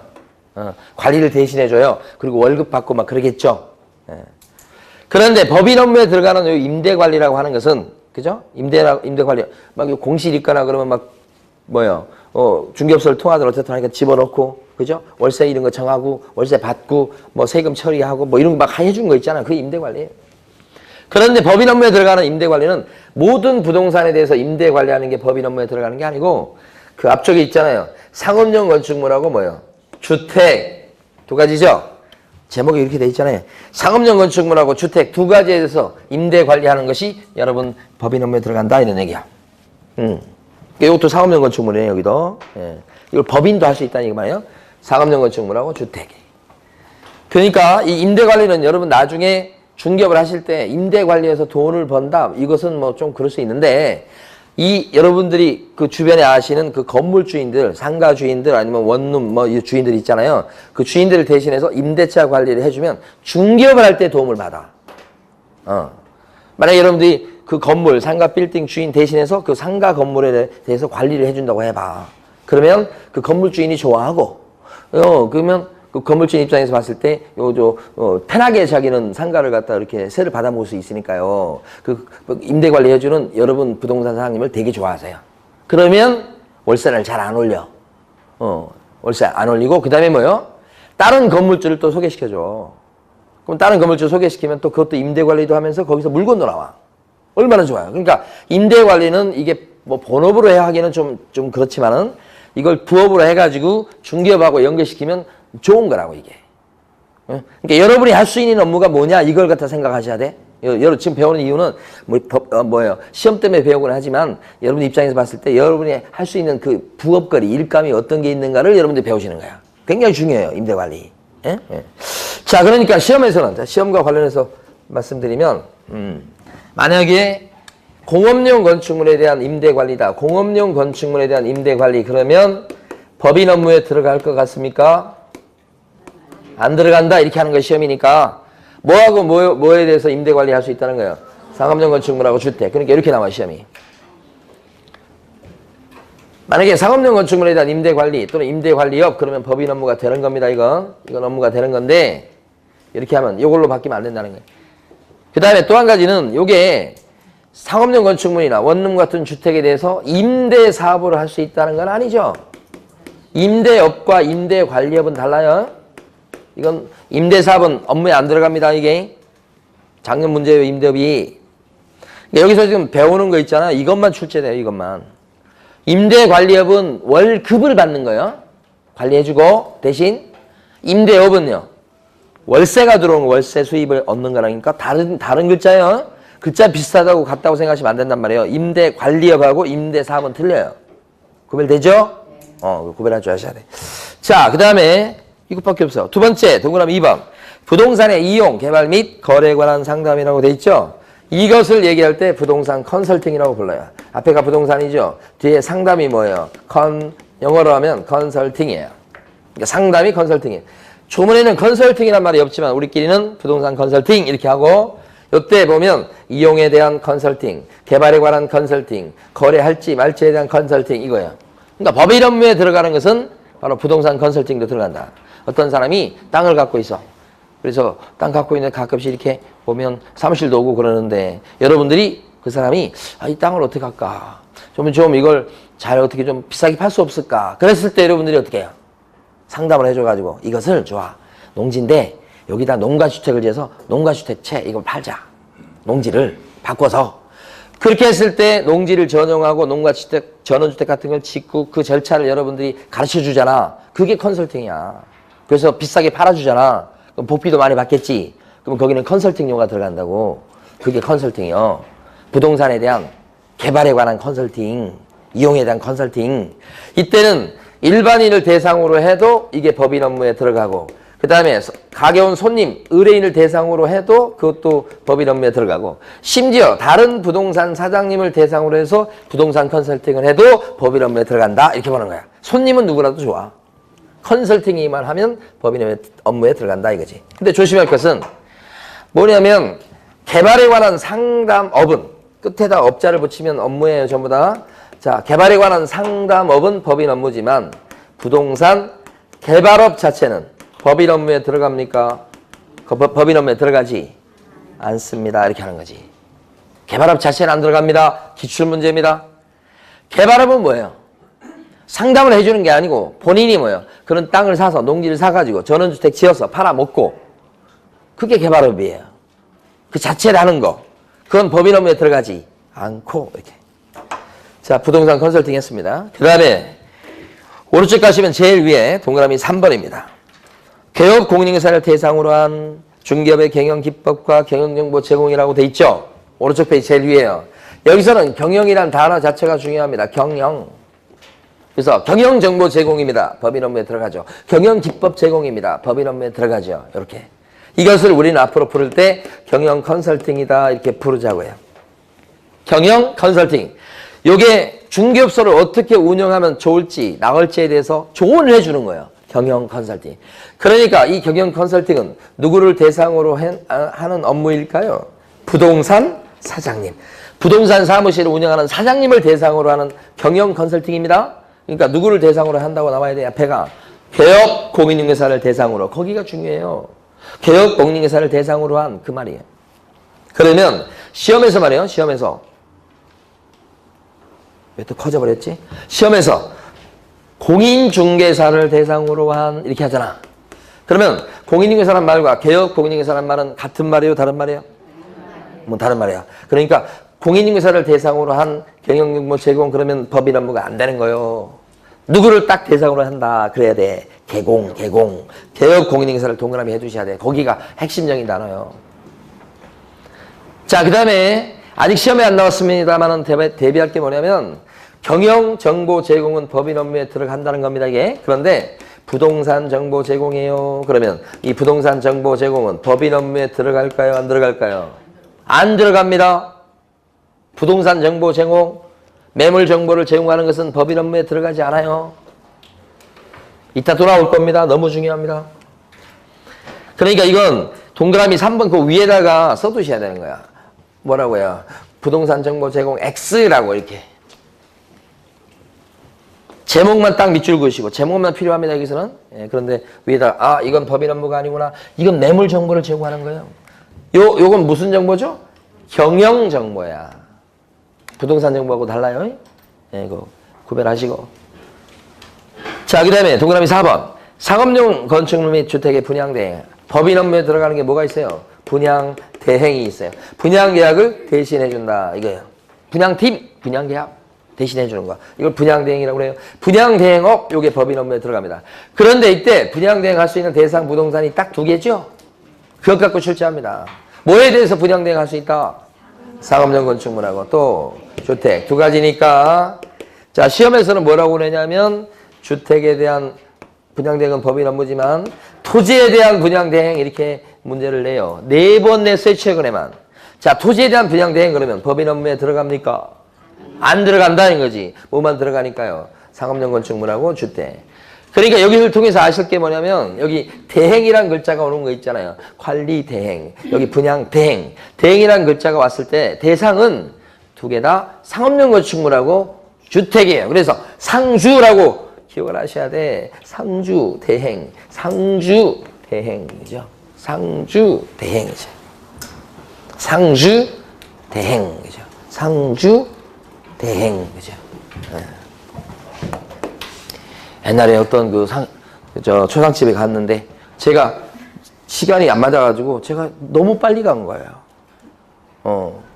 A: 관리를 대신해줘요. 그리고 월급 받고 막 그러겠죠. 예. 그런데 법인 업무에 들어가는 이 임대관리라고 하는 것은 그죠? 임대관리 막 공실 있거나 그러면 막 뭐요? 중개업소를 통하든 어쨌든 하니까 집어넣고 그죠? 월세 이런 거 정하고 월세 받고 뭐 세금 처리하고 뭐 이런 거 막 해준 거 있잖아. 그게 임대관리예요. 그런데 법인 업무에 들어가는 임대관리는 모든 부동산에 대해서 임대관리하는 게 법인 업무에 들어가는 게 아니고 그 앞쪽에 있잖아요. 상업용 건축물하고 뭐요? 주택 두 가지죠. 제목이 이렇게 돼 있잖아요. 상업용 건축물하고 주택 두 가지에 대해서 임대 관리하는 것이 여러분 법인 업무에 들어간다 이런 얘기야. 이것도 상업용 건축물이에요. 여기도. 예. 이걸 법인도 할 수 있다는 얘기만요. 상업용 건축물하고 주택. 그러니까 이 임대 관리는 여러분 나중에 중개업을 하실 때 임대 관리에서 돈을 번다. 이것은 뭐 좀 그럴 수 있는데 이 여러분들이 그 주변에 아시는 그 건물 주인들, 상가 주인들 아니면 원룸 뭐 이 주인들 있잖아요. 그 주인들을 대신해서 임대차 관리를 해주면 중개업을 할 때 도움을 받아. 만약에 여러분들이 그 건물, 상가 빌딩 주인 대신해서 그 상가 건물에 대해서 관리를 해준다고 해봐. 그러면 그 건물 주인이 좋아하고, 그러면 그 건물주인 입장에서 봤을 때, 편하게 자기는 상가를 갖다 이렇게 세를 받아먹을 수 있으니까요. 그 임대 관리해주는 여러분 부동산 사장님을 되게 좋아하세요. 그러면 월세를 잘 안 올려. 월세 안 올리고, 그 다음에 뭐요? 다른 건물주를 또 소개시켜줘. 그럼 다른 건물주 소개시키면 또 그것도 임대 관리도 하면서 거기서 물건도 나와. 얼마나 좋아요. 그러니까 임대 관리는 이게 뭐 본업으로 해야 하기는 좀 그렇지만은 이걸 부업으로 해가지고 중개업하고 연결시키면 좋은 거라고 이게. 그러니까 여러분이 할 수 있는 업무가 뭐냐 이걸 갖다 생각하셔야 돼. 여러분 지금 배우는 이유는 뭐예요? 시험 때문에 배우곤 하지만 여러분 입장에서 봤을 때 여러분이 할 수 있는 그 부업거리, 일감이 어떤 게 있는가를 여러분들이 배우시는 거야. 굉장히 중요해요. 임대관리. 예? 예. 자, 그러니까 시험에서는 시험과 관련해서 말씀드리면 만약에 공업용 건축물에 대한 임대관리다. 공업용 건축물에 대한 임대관리 그러면 법인 업무에 들어갈 것 같습니까? 안 들어간다 이렇게 하는 거 시험이니까 뭐하고 뭐에 대해서 임대관리 할 수 있다는 거예요. 상업용 건축물하고 주택. 그러니까 이렇게 나와 시험이. 만약에 상업용 건축물에 대한 임대관리 또는 임대관리업 그러면 법인 업무가 되는 겁니다. 이건 업무가 되는 건데 이렇게 하면 이걸로 바뀌면 안 된다는 거예요. 그 다음에 또 한 가지는 이게 상업용 건축물이나 원룸 같은 주택에 대해서 임대 사업을 할 수 있다는 건 아니죠. 임대업과 임대관리업은 달라요. 이건 임대사업은 업무에 안 들어갑니다. 이게 작년 문제예요. 임대업이. 그러니까 여기서 지금 배우는 거 있잖아. 이것만 출제돼요. 이것만. 임대관리업은 월급을 받는 거예요. 관리해주고 대신 임대업은요. 월세가 들어오는 거, 월세 수입을 얻는 거라니까 다른 글자예요. 글자 비슷하다고 같다고 생각하시면 안 된단 말이에요. 임대관리업하고 임대사업은 틀려요. 구별되죠? 구별할 줄 아셔야 돼. 자, 그 다음에 이것밖에 없어. 두 번째, 동그라미 2번. 부동산의 이용, 개발 및 거래에 관한 상담이라고 돼 있죠? 이것을 얘기할 때 부동산 컨설팅이라고 불러요. 앞에가 부동산이죠? 뒤에 상담이 뭐예요? 영어로 하면 컨설팅이에요. 그러니까 상담이 컨설팅이에요. 조문에는 컨설팅이란 말이 없지만 우리끼리는 부동산 컨설팅 이렇게 하고 이때 보면 이용에 대한 컨설팅, 개발에 관한 컨설팅, 거래할지 말지에 대한 컨설팅 이거예요. 그러니까 법인 업무에 들어가는 것은 바로 부동산 컨설팅도 들어간다. 어떤 사람이 땅을 갖고 있어. 그래서 땅 갖고 있는데 가끔씩 이렇게 보면 사무실도 오고 그러는데 여러분들이 그 사람이 이 땅을 어떻게 할까? 좀 이걸 잘 어떻게 좀 비싸게 팔 수 없을까? 그랬을 때 여러분들이 어떻게 해요? 상담을 해줘가지고 이것을 좋아. 농지인데 여기다 농가주택을 지어서 농가주택채 이걸 팔자. 농지를 바꿔서. 그렇게 했을 때 농지를 전용하고 농가주택, 전원주택 같은 걸 짓고 그 절차를 여러분들이 가르쳐 주잖아. 그게 컨설팅이야. 그래서 비싸게 팔아주잖아. 그럼 복비도 많이 받겠지. 그럼 거기는 컨설팅료가 들어간다고. 그게 컨설팅이요. 부동산에 대한 개발에 관한 컨설팅, 이용에 대한 컨설팅. 이때는 일반인을 대상으로 해도 이게 법인 업무에 들어가고, 그 다음에 가게 온 손님, 의뢰인을 대상으로 해도 그것도 법인 업무에 들어가고, 심지어 다른 부동산 사장님을 대상으로 해서 부동산 컨설팅을 해도 법인 업무에 들어간다. 이렇게 보는 거야. 손님은 누구라도 좋아. 컨설팅이만 하면 법인 업무에 들어간다 이거지. 근데 조심할 것은 뭐냐면 개발에 관한 상담업은 끝에다 업자를 붙이면 업무예요. 전부 다. 자, 개발에 관한 상담업은 법인 업무지만 부동산 개발업 자체는 법인 업무에 들어갑니까? 법인 업무에 들어가지 않습니다. 이렇게 하는 거지. 개발업 자체는 안 들어갑니다. 기출문제입니다. 개발업은 뭐예요? 상담을 해주는 게 아니고 본인이 뭐예요? 그런 땅을 사서 농지를 사가지고 전원주택 지어서 팔아먹고, 그게 개발업이에요. 그 자체를 하는 거. 그건 법인 업무에 들어가지 않고 이렇게. 자, 부동산 컨설팅 했습니다. 그 다음에 오른쪽 가시면 제일 위에 동그라미 3번입니다. 개업 공인인사를 대상으로 한 중개업의 경영 기법과 경영정보 제공이라고 돼 있죠. 오른쪽 페이지 제일 위에요. 여기서는 경영이란 단어 자체가 중요합니다. 경영. 그래서 경영정보 제공입니다. 법인 업무에 들어가죠. 경영기법 제공입니다. 법인 업무에 들어가죠. 이렇게. 이것을 우리는 앞으로 부를 때 경영 컨설팅이다 이렇게 부르자고요. 경영 컨설팅. 이게 중개업소를 어떻게 운영하면 좋을지 나을지에 대해서 조언을 해주는 거예요. 경영 컨설팅. 그러니까 이 경영 컨설팅은 누구를 대상으로 하는 업무일까요? 부동산 사장님. 부동산 사무실을 운영하는 사장님을 대상으로 하는 경영 컨설팅입니다. 그러니까 누구를 대상으로 한다고 나와야 돼? 앞에가 개업 공인중개사를 대상으로. 거기가 중요해요. 개업 공인중개사를 대상으로 한 그 말이에요. 그러면 시험에서 말이에요. 시험에서 왜 또 커져버렸지? 시험에서 공인중개사를 대상으로 한 이렇게 하잖아. 그러면 공인중개사란 말과 개업 공인중개사란 말은 같은 말이에요? 다른 말이에요? 뭐 다른 말이야. 그러니까 공인중개사를 대상으로 한 경영정보 제공 그러면 법인 업무가 안 되는 거예요. 누구를 딱 대상으로 한다 그래야 돼. 개공. 개업 공인중개사를 동그라미 해주셔야 돼. 거기가 핵심적인 단어예요. 자, 그 다음에 아직 시험에 안 나왔습니다만 대비할 게 뭐냐면 경영정보 제공은 법인 업무에 들어간다는 겁니다. 이게. 그런데 부동산 정보 제공이에요. 그러면 이 부동산 정보 제공은 법인 업무에 들어갈까요? 안 들어갈까요? 안 들어갑니다. 부동산 정보 제공, 매물 정보를 제공하는 것은 법인 업무에 들어가지 않아요. 이따 돌아올 겁니다. 너무 중요합니다. 그러니까 이건 동그라미 3번 그 위에다가 써두셔야 되는 거야. 뭐라고요? 부동산 정보 제공 X라고 이렇게. 제목만 딱 밑줄 그으시고 제목만 필요합니다. 여기서는. 예, 그런데 위에다 이건 법인 업무가 아니구나. 이건 매물 정보를 제공하는 거예요. 요건 무슨 정보죠? 경영 정보야. 부동산 정보하고 달라요. 예, 이거 구별하시고. 자, 그 다음에 동그라미 4번. 상업용 건축물 및 주택의 분양대행. 법인 업무에 들어가는 게 뭐가 있어요? 분양대행이 있어요. 분양계약을 대신해준다. 이거예요. 분양팀, 분양계약 대신해주는 거. 이걸 분양대행이라고 그래요. 분양대행업, 요게 법인 업무에 들어갑니다. 그런데 이때 분양대행 할 수 있는 대상 부동산이 딱 2개죠? 그것 갖고 출제합니다. 뭐에 대해서 분양대행 할 수 있다? 상업용 건축물하고 또 주택 2가지니까. 자, 시험에서는 뭐라고 그러냐면 주택에 대한 분양대행은 법인 업무지만 토지에 대한 분양대행 이렇게 문제를 내요. 4번 냈어요. 최근에만. 자, 토지에 대한 분양대행 그러면 법인 업무에 들어갑니까? 안 들어간다는 거지. 뭐만 들어가니까요? 상업용 건축물하고 주택. 그러니까 여기를 통해서 아실 게 뭐냐면 여기 대행이란 글자가 오는 거 있잖아요. 관리 대행, 여기 분양 대행. 대행이란 글자가 왔을 때 대상은 2개 다 상업용 건축물하고 주택이에요. 그래서 상주라고 기억을 하셔야 돼. 상주 대행, 상주 대행이죠. 상주 대행이죠. 상주 대행이죠. 상주 대행, 그죠? 네. 옛날에 어떤 초상집에 갔는데 제가 시간이 안 맞아가지고 제가 너무 빨리 간 거예요.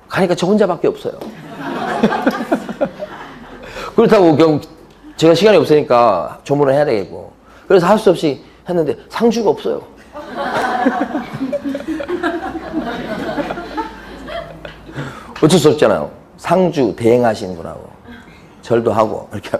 A: 가니까 저 혼자밖에 없어요. 그렇다고 결국 제가 시간이 없으니까 조문을 해야 되겠고. 그래서 할 수 없이 했는데 상주가 없어요. 어쩔 수 없잖아요. 상주 대행하신 분하고 절도 하고 이렇게.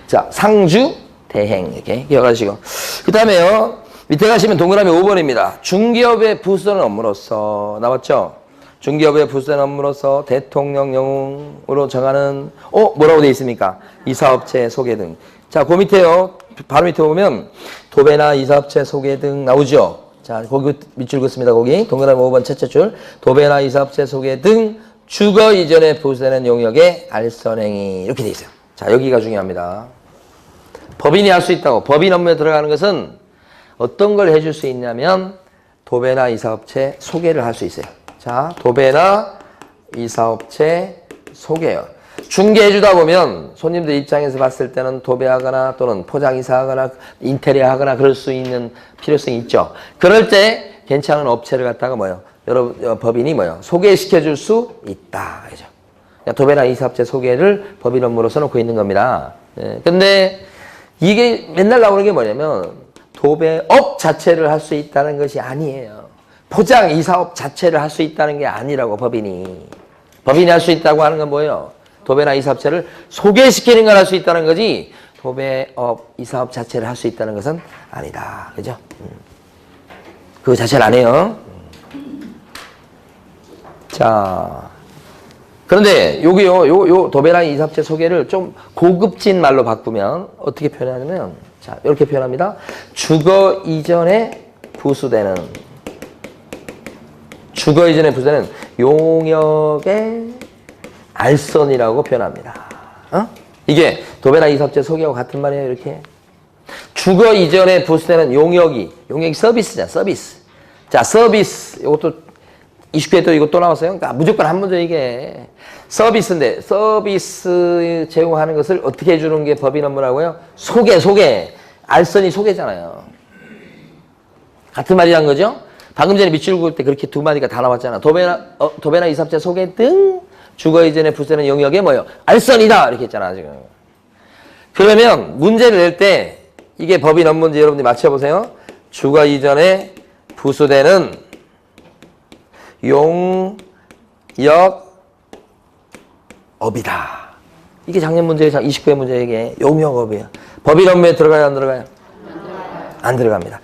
A: 자, 상주 대행 이렇게 기억하시고. 그 다음에요. 밑에 가시면 동그라미 5번입니다. 중기업의 부수되는 업무로서 나왔죠? 중기업의 부수되는 업무로서 대통령 영웅으로 정하는 뭐라고 되어 있습니까? 이사업체 소개 등. 자, 그 밑에요. 바로 밑에 보면 도배나 이사업체 소개 등 나오죠? 자, 거기 밑줄 긋습니다. 거기 동그라미 5번 첫째 줄. 도배나 이사업체 소개 등 주거 이전에 부수되는 용역의 알선행위 이렇게 되어 있어요. 자, 여기가 중요합니다. 법인이 할 수 있다고. 법인 업무에 들어가는 것은 어떤 걸 해줄 수 있냐면 도배나 이사업체 소개를 할 수 있어요. 자, 도배나 이사업체 소개요. 중개해주다 보면 손님들 입장에서 봤을 때는 도배하거나 또는 포장이사하거나 인테리어하거나 그럴 수 있는 필요성이 있죠. 그럴 때 괜찮은 업체를 갖다가 여러분 법인이 소개시켜줄 수 있다. 그죠? 도배나 이사업체 소개를 법인 업무로서 놓고 있는 겁니다. 근데 이게 맨날 나오는 게 뭐냐면 도배업 자체를 할 수 있다는 것이 아니에요. 포장 이사업 자체를 할 수 있다는 게 아니라고 법인이 할 수 있다고 하는 건 뭐예요? 도배나 이사업체를 소개시키는 걸 할 수 있다는 거지 도배업 이사업 자체를 할 수 있다는 것은 아니다. 그죠? 그거 자체를 안 해요. 자, 그런데 여기요, 요 도배나 이사업체 소개를 좀 고급진 말로 바꾸면 어떻게 표현하냐면, 자, 이렇게 표현합니다. 주거 이전에 부수되는 용역의 알선이라고 표현합니다. 이게 도배나 이사업체 소개하고 같은 말이에요, 이렇게. 주거 이전에 부수되는 용역이 서비스잖아, 서비스. 자, 서비스. 이것도 20회 또 이거 또 나왔어요. 그러니까 무조건 한 문제 이게. 서비스인데, 서비스 제공하는 것을 어떻게 해주는 게 법인 업무라고요? 소개. 알선이 소개잖아요. 같은 말이란 거죠? 방금 전에 밑줄 그을 때 그렇게 두 마디가 다 나왔잖아. 도배나 이사업체 소개 등 주거 이전에 부수되는 용역에 알선이다. 이렇게 했잖아, 지금. 그러면 문제를 낼 때 이게 법인 업무인지 여러분들이 맞춰보세요. 주거 이전에 부수되는 용역업이다. 이게 작년 문제예요. 29회 문제 이게 용역업이에요. 법인 업무에 들어가요, 안 들어가요? 안 들어갑니다.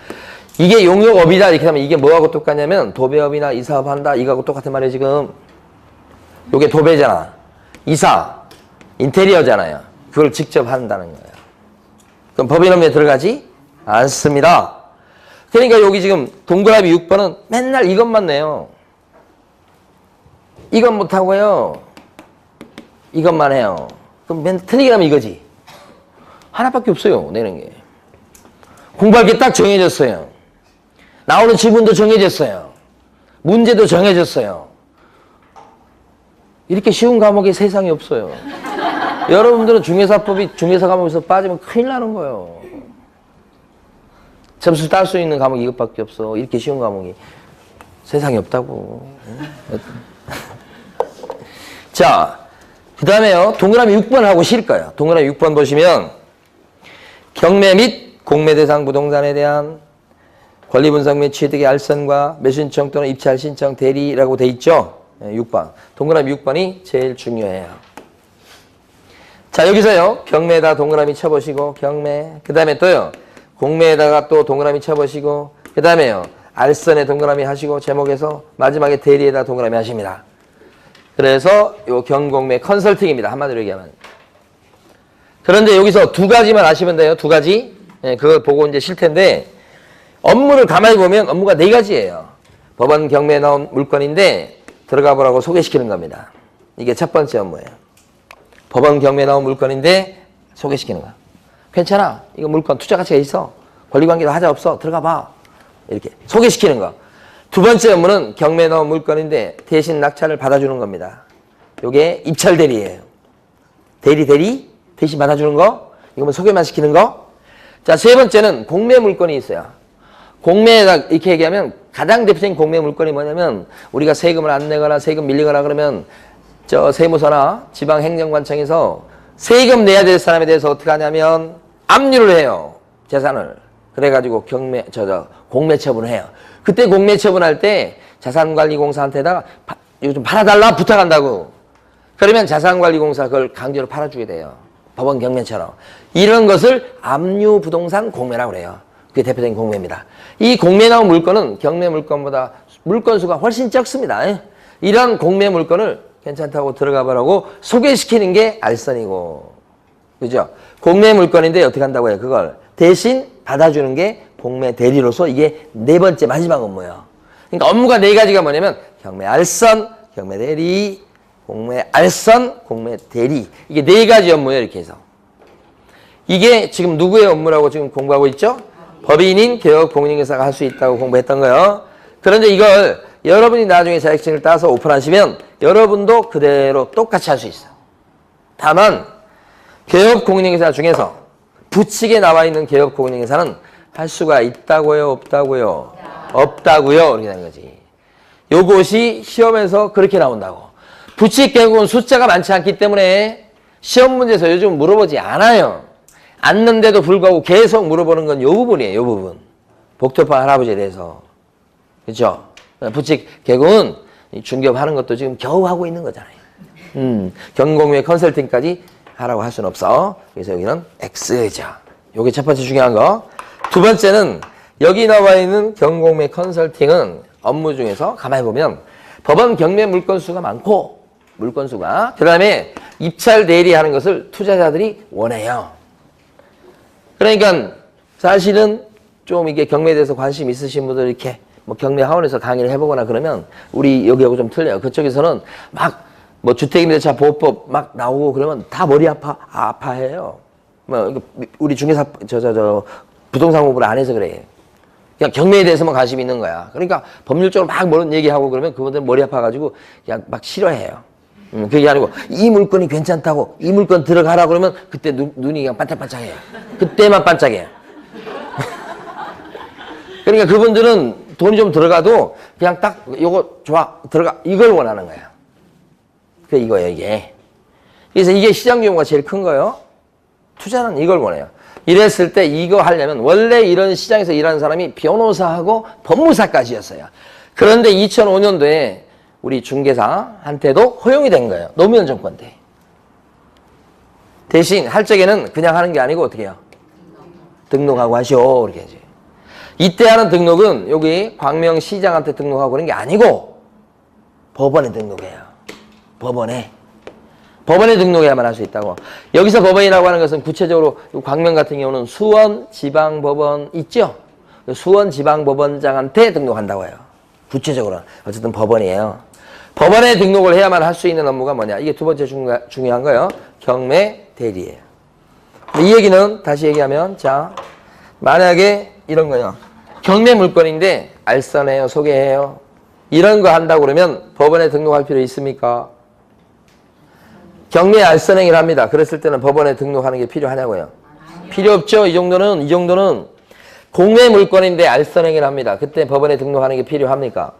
A: 이게 용역업이다 이렇게 하면 이게 뭐하고 똑같냐면 도배업이나 이사업 한다 이거하고 똑같은 말이에요, 지금. 요게 도배잖아. 이사, 인테리어잖아요. 그걸 직접 한다는 거예요. 그럼 법인 업무에 들어가지 않습니다. 그러니까 여기 지금 동그라미 6번은 맨날 이것만 내요. 이건 못하고요. 이것만 해요. 그럼 맨날 틀리게 하면 이거지. 하나밖에 없어요, 내는 게. 공부할 게 딱 정해졌어요. 나오는 지문도 정해졌어요. 문제도 정해졌어요. 이렇게 쉬운 과목이 세상에 없어요. 여러분들은 중개사 과목에서 빠지면 큰일 나는 거예요. 점수 딸 수 있는 과목이 이것밖에 없어. 이렇게 쉬운 과목이 세상에 없다고. 자, 그 다음에요. 동그라미 6번 하고 쉴 거예요. 동그라미 6번 보시면 경매 및 공매 대상 부동산에 대한 권리 분석 및 취득의 알선과 매수 신청 또는 입찰 신청 대리라고 돼 있죠. 6번. 동그라미 6번이 제일 중요해요. 자, 여기서요. 경매에다 동그라미 쳐보시고 경매. 그 다음에 또요. 공매에다가 또 동그라미 쳐보시고 그 다음에요. 알선에 동그라미 하시고 제목에서 마지막에 대리에다 동그라미 하십니다. 그래서 요 경공매 컨설팅입니다. 한마디로 얘기하면. 그런데 여기서 두 가지만 아시면 돼요. 두 가지. 그걸 보고 이제 쉴 텐데 업무를 가만히 보면 업무가 네 가지예요. 법원 경매에 나온 물건인데 들어가 보라고 소개시키는 겁니다. 이게 첫 번째 업무예요. 법원 경매에 나온 물건인데 소개시키는 거야. 괜찮아. 이거 물건 투자 가치가 있어. 권리관계도 하자 없어. 들어가 봐. 이렇게 소개시키는 거. 두 번째 업무는 경매에 나온 물건인데 대신 낙찰을 받아주는 겁니다. 이게 입찰 대리예요. 대리 대신 받아주는 거. 이거면 소개만 시키는 거. 자, 세 번째는 공매 물건이 있어요. 공매에다 이렇게 얘기하면 가장 대표적인 공매 물건이 뭐냐면 우리가 세금을 안 내거나 세금 밀리거나 그러면 저 세무서나 지방행정관청에서 세금 내야 될 사람에 대해서 어떻게 하냐면 압류를 해요. 재산을. 그래가지고 공매 처분을 해요. 그때 공매 처분할 때 자산관리공사한테다가 이거 좀 팔아달라 부탁한다고. 그러면 자산관리공사 그걸 강제로 팔아주게 돼요. 법원 경매처럼. 이런 것을 압류부동산 공매라고 그래요. 그게 대표적인 공매입니다. 이 공매에 나온 물건은 경매 물건보다 물건 수가 훨씬 적습니다. 이런 공매 물건을 괜찮다고 들어가 보라고 소개시키는 게 알선이고. 그죠? 공매 물건인데 어떻게 한다고 해요? 그걸 대신 받아주는 게 공매 대리로서 이게 네 번째 마지막 업무예요. 그러니까 업무가 네 가지가 뭐냐면 경매 알선, 경매 대리, 공매 알선, 공매 대리. 이게 네 가지 업무예요. 이렇게 해서. 이게 지금 누구의 업무라고 지금 공부하고 있죠? 법인인 개업공인중개사가 할 수 있다고 공부했던 거예요. 그런데 이걸 여러분이 나중에 자격증을 따서 오픈하시면 여러분도 그대로 똑같이 할 수 있어요. 다만 개업공인중개사 중에서 부칙에 나와 있는 개업공인중개사는 할 수가 있다고요? 없다고요? 없다고요? 이렇게 되는 거지. 요것이 시험에서 그렇게 나온다고. 부칙 개업은 숫자가 많지 않기 때문에 시험 문제에서 요즘 물어보지 않아요. 않는데도 불구하고 계속 물어보는 건 요 부분이에요. 요 부분. 복토파 할아버지에 대해서. 그렇죠? 부칙 개국은 중개업 하는 것도 지금 겨우 하고 있는 거잖아요. 경공회 컨설팅까지 하라고 할 수는 없어. 그래서 여기는 X죠. 요게 첫 번째 중요한 거. 두 번째는 여기 나와 있는 경공매 컨설팅은 업무 중에서 가만히 보면 법원 경매 물건 수가 많고 물건 수가 그 다음에 입찰 대리하는 것을 투자자들이 원해요. 그러니까 사실은 좀 이게 경매에 대해서 관심 있으신 분들 이렇게 뭐 경매 하원에서 강의를 해보거나 그러면 우리 여기하고 좀 틀려요. 그쪽에서는 막 뭐 주택임대차 보호법 막 나오고 그러면 다 머리 아파해요. 뭐 우리 중개사 부동산 공부를 안 해서 그래. 그냥 경매에 대해서만 관심이 있는 거야. 그러니까 법률적으로 막 뭐런 얘기하고 그러면 그분들은 머리 아파가지고 그냥 막 싫어해요. 그게 아니고 이 물건이 괜찮다고 이 물건 들어가라 그러면 그때 눈이 그냥 반짝반짝해요. 그때만 반짝해요. 그러니까 그분들은 돈이 좀 들어가도 그냥 딱 요거 좋아 들어가 이걸 원하는 거야. 그 이거예요 이게. 그래서 이게 시장 규모가 제일 큰 거예요. 투자는 이걸 원해요. 이랬을 때 이거 하려면 원래 이런 시장에서 일하는 사람이 변호사하고 법무사까지였어요. 그런데 2005년도에 우리 중개사한테도 허용이 된 거예요. 노무현 정권 때. 대신 할 적에는 그냥 하는 게 아니고 어떻게 해요? 등록하고 하시오. 그렇게 하지. 이때 하는 등록은 여기 광명시장한테 등록하고 그런 게 아니고 법원에 등록해요. 법원에 등록해야만 할 수 있다고. 여기서 법원이라고 하는 것은 구체적으로 광명 같은 경우는 수원지방법원 있죠? 수원지방법원장한테 등록한다고 해요. 구체적으로. 어쨌든 법원이에요. 법원에 등록을 해야만 할 수 있는 업무가 뭐냐. 이게 두 번째 중요한 거예요. 경매 대리예요. 이 얘기는 다시 얘기하면 자 만약에 이런 거예요. 경매 물건인데 알선해요. 소개해요. 이런 거 한다고 그러면 법원에 등록할 필요 있습니까? 경매 알선행위를 합니다. 그랬을 때는 법원에 등록하는 게 필요하냐고요? 필요 없죠. 이 정도는 공매 물건인데 알선행위를 합니다. 그때 법원에 등록하는 게 필요합니까?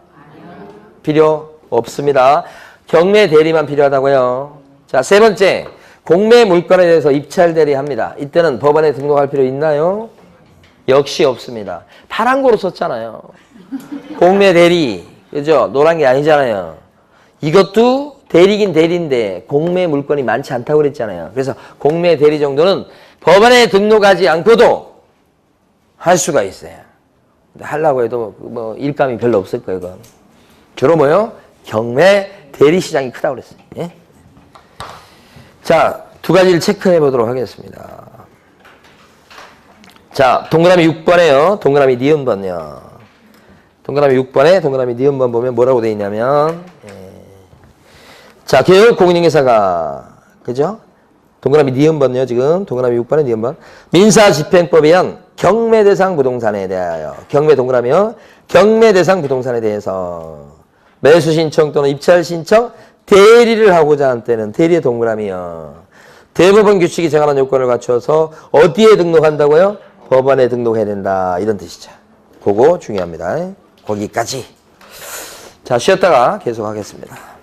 A: 필요 없습니다. 경매 대리만 필요하다고요. 자, 세 번째. 공매 물건에 대해서 입찰 대리합니다. 이때는 법원에 등록할 필요 있나요? 역시 없습니다. 파란 거로 썼잖아요. 공매 대리. 그죠? 노란 게 아니잖아요. 이것도 대리긴 대리인데 공매 물건이 많지 않다고 그랬잖아요. 그래서 공매 대리 정도는 법원에 등록하지 않고도 할 수가 있어요. 근데 하려고 해도 뭐 일감이 별로 없을 거예요. 그건. 주로 뭐요? 경매 대리 시장이 크다고 그랬어요. 예? 자, 두 가지를 체크해 보도록 하겠습니다. 자, 동그라미 6번에요. 동그라미 니은번요. 동그라미 6번에 동그라미 니은번 보면 뭐라고 되어 있냐면 자, 개업공인중개사가 그죠? 동그라미 니은번요. 지금 동그라미 6번에 니은번. 민사집행법에 의한 경매대상 부동산에 대하여 경매 동그라미요. 경매대상 부동산에 대해서 매수 신청 또는 입찰 신청 대리를 하고자 한 때는 대리의 동그라미요. 대법원 규칙이 정하는 요건을 갖춰서 어디에 등록한다고요? 법원에 등록해야 된다. 이런 뜻이죠. 그거 중요합니다. 거기까지. 자, 쉬었다가 계속하겠습니다.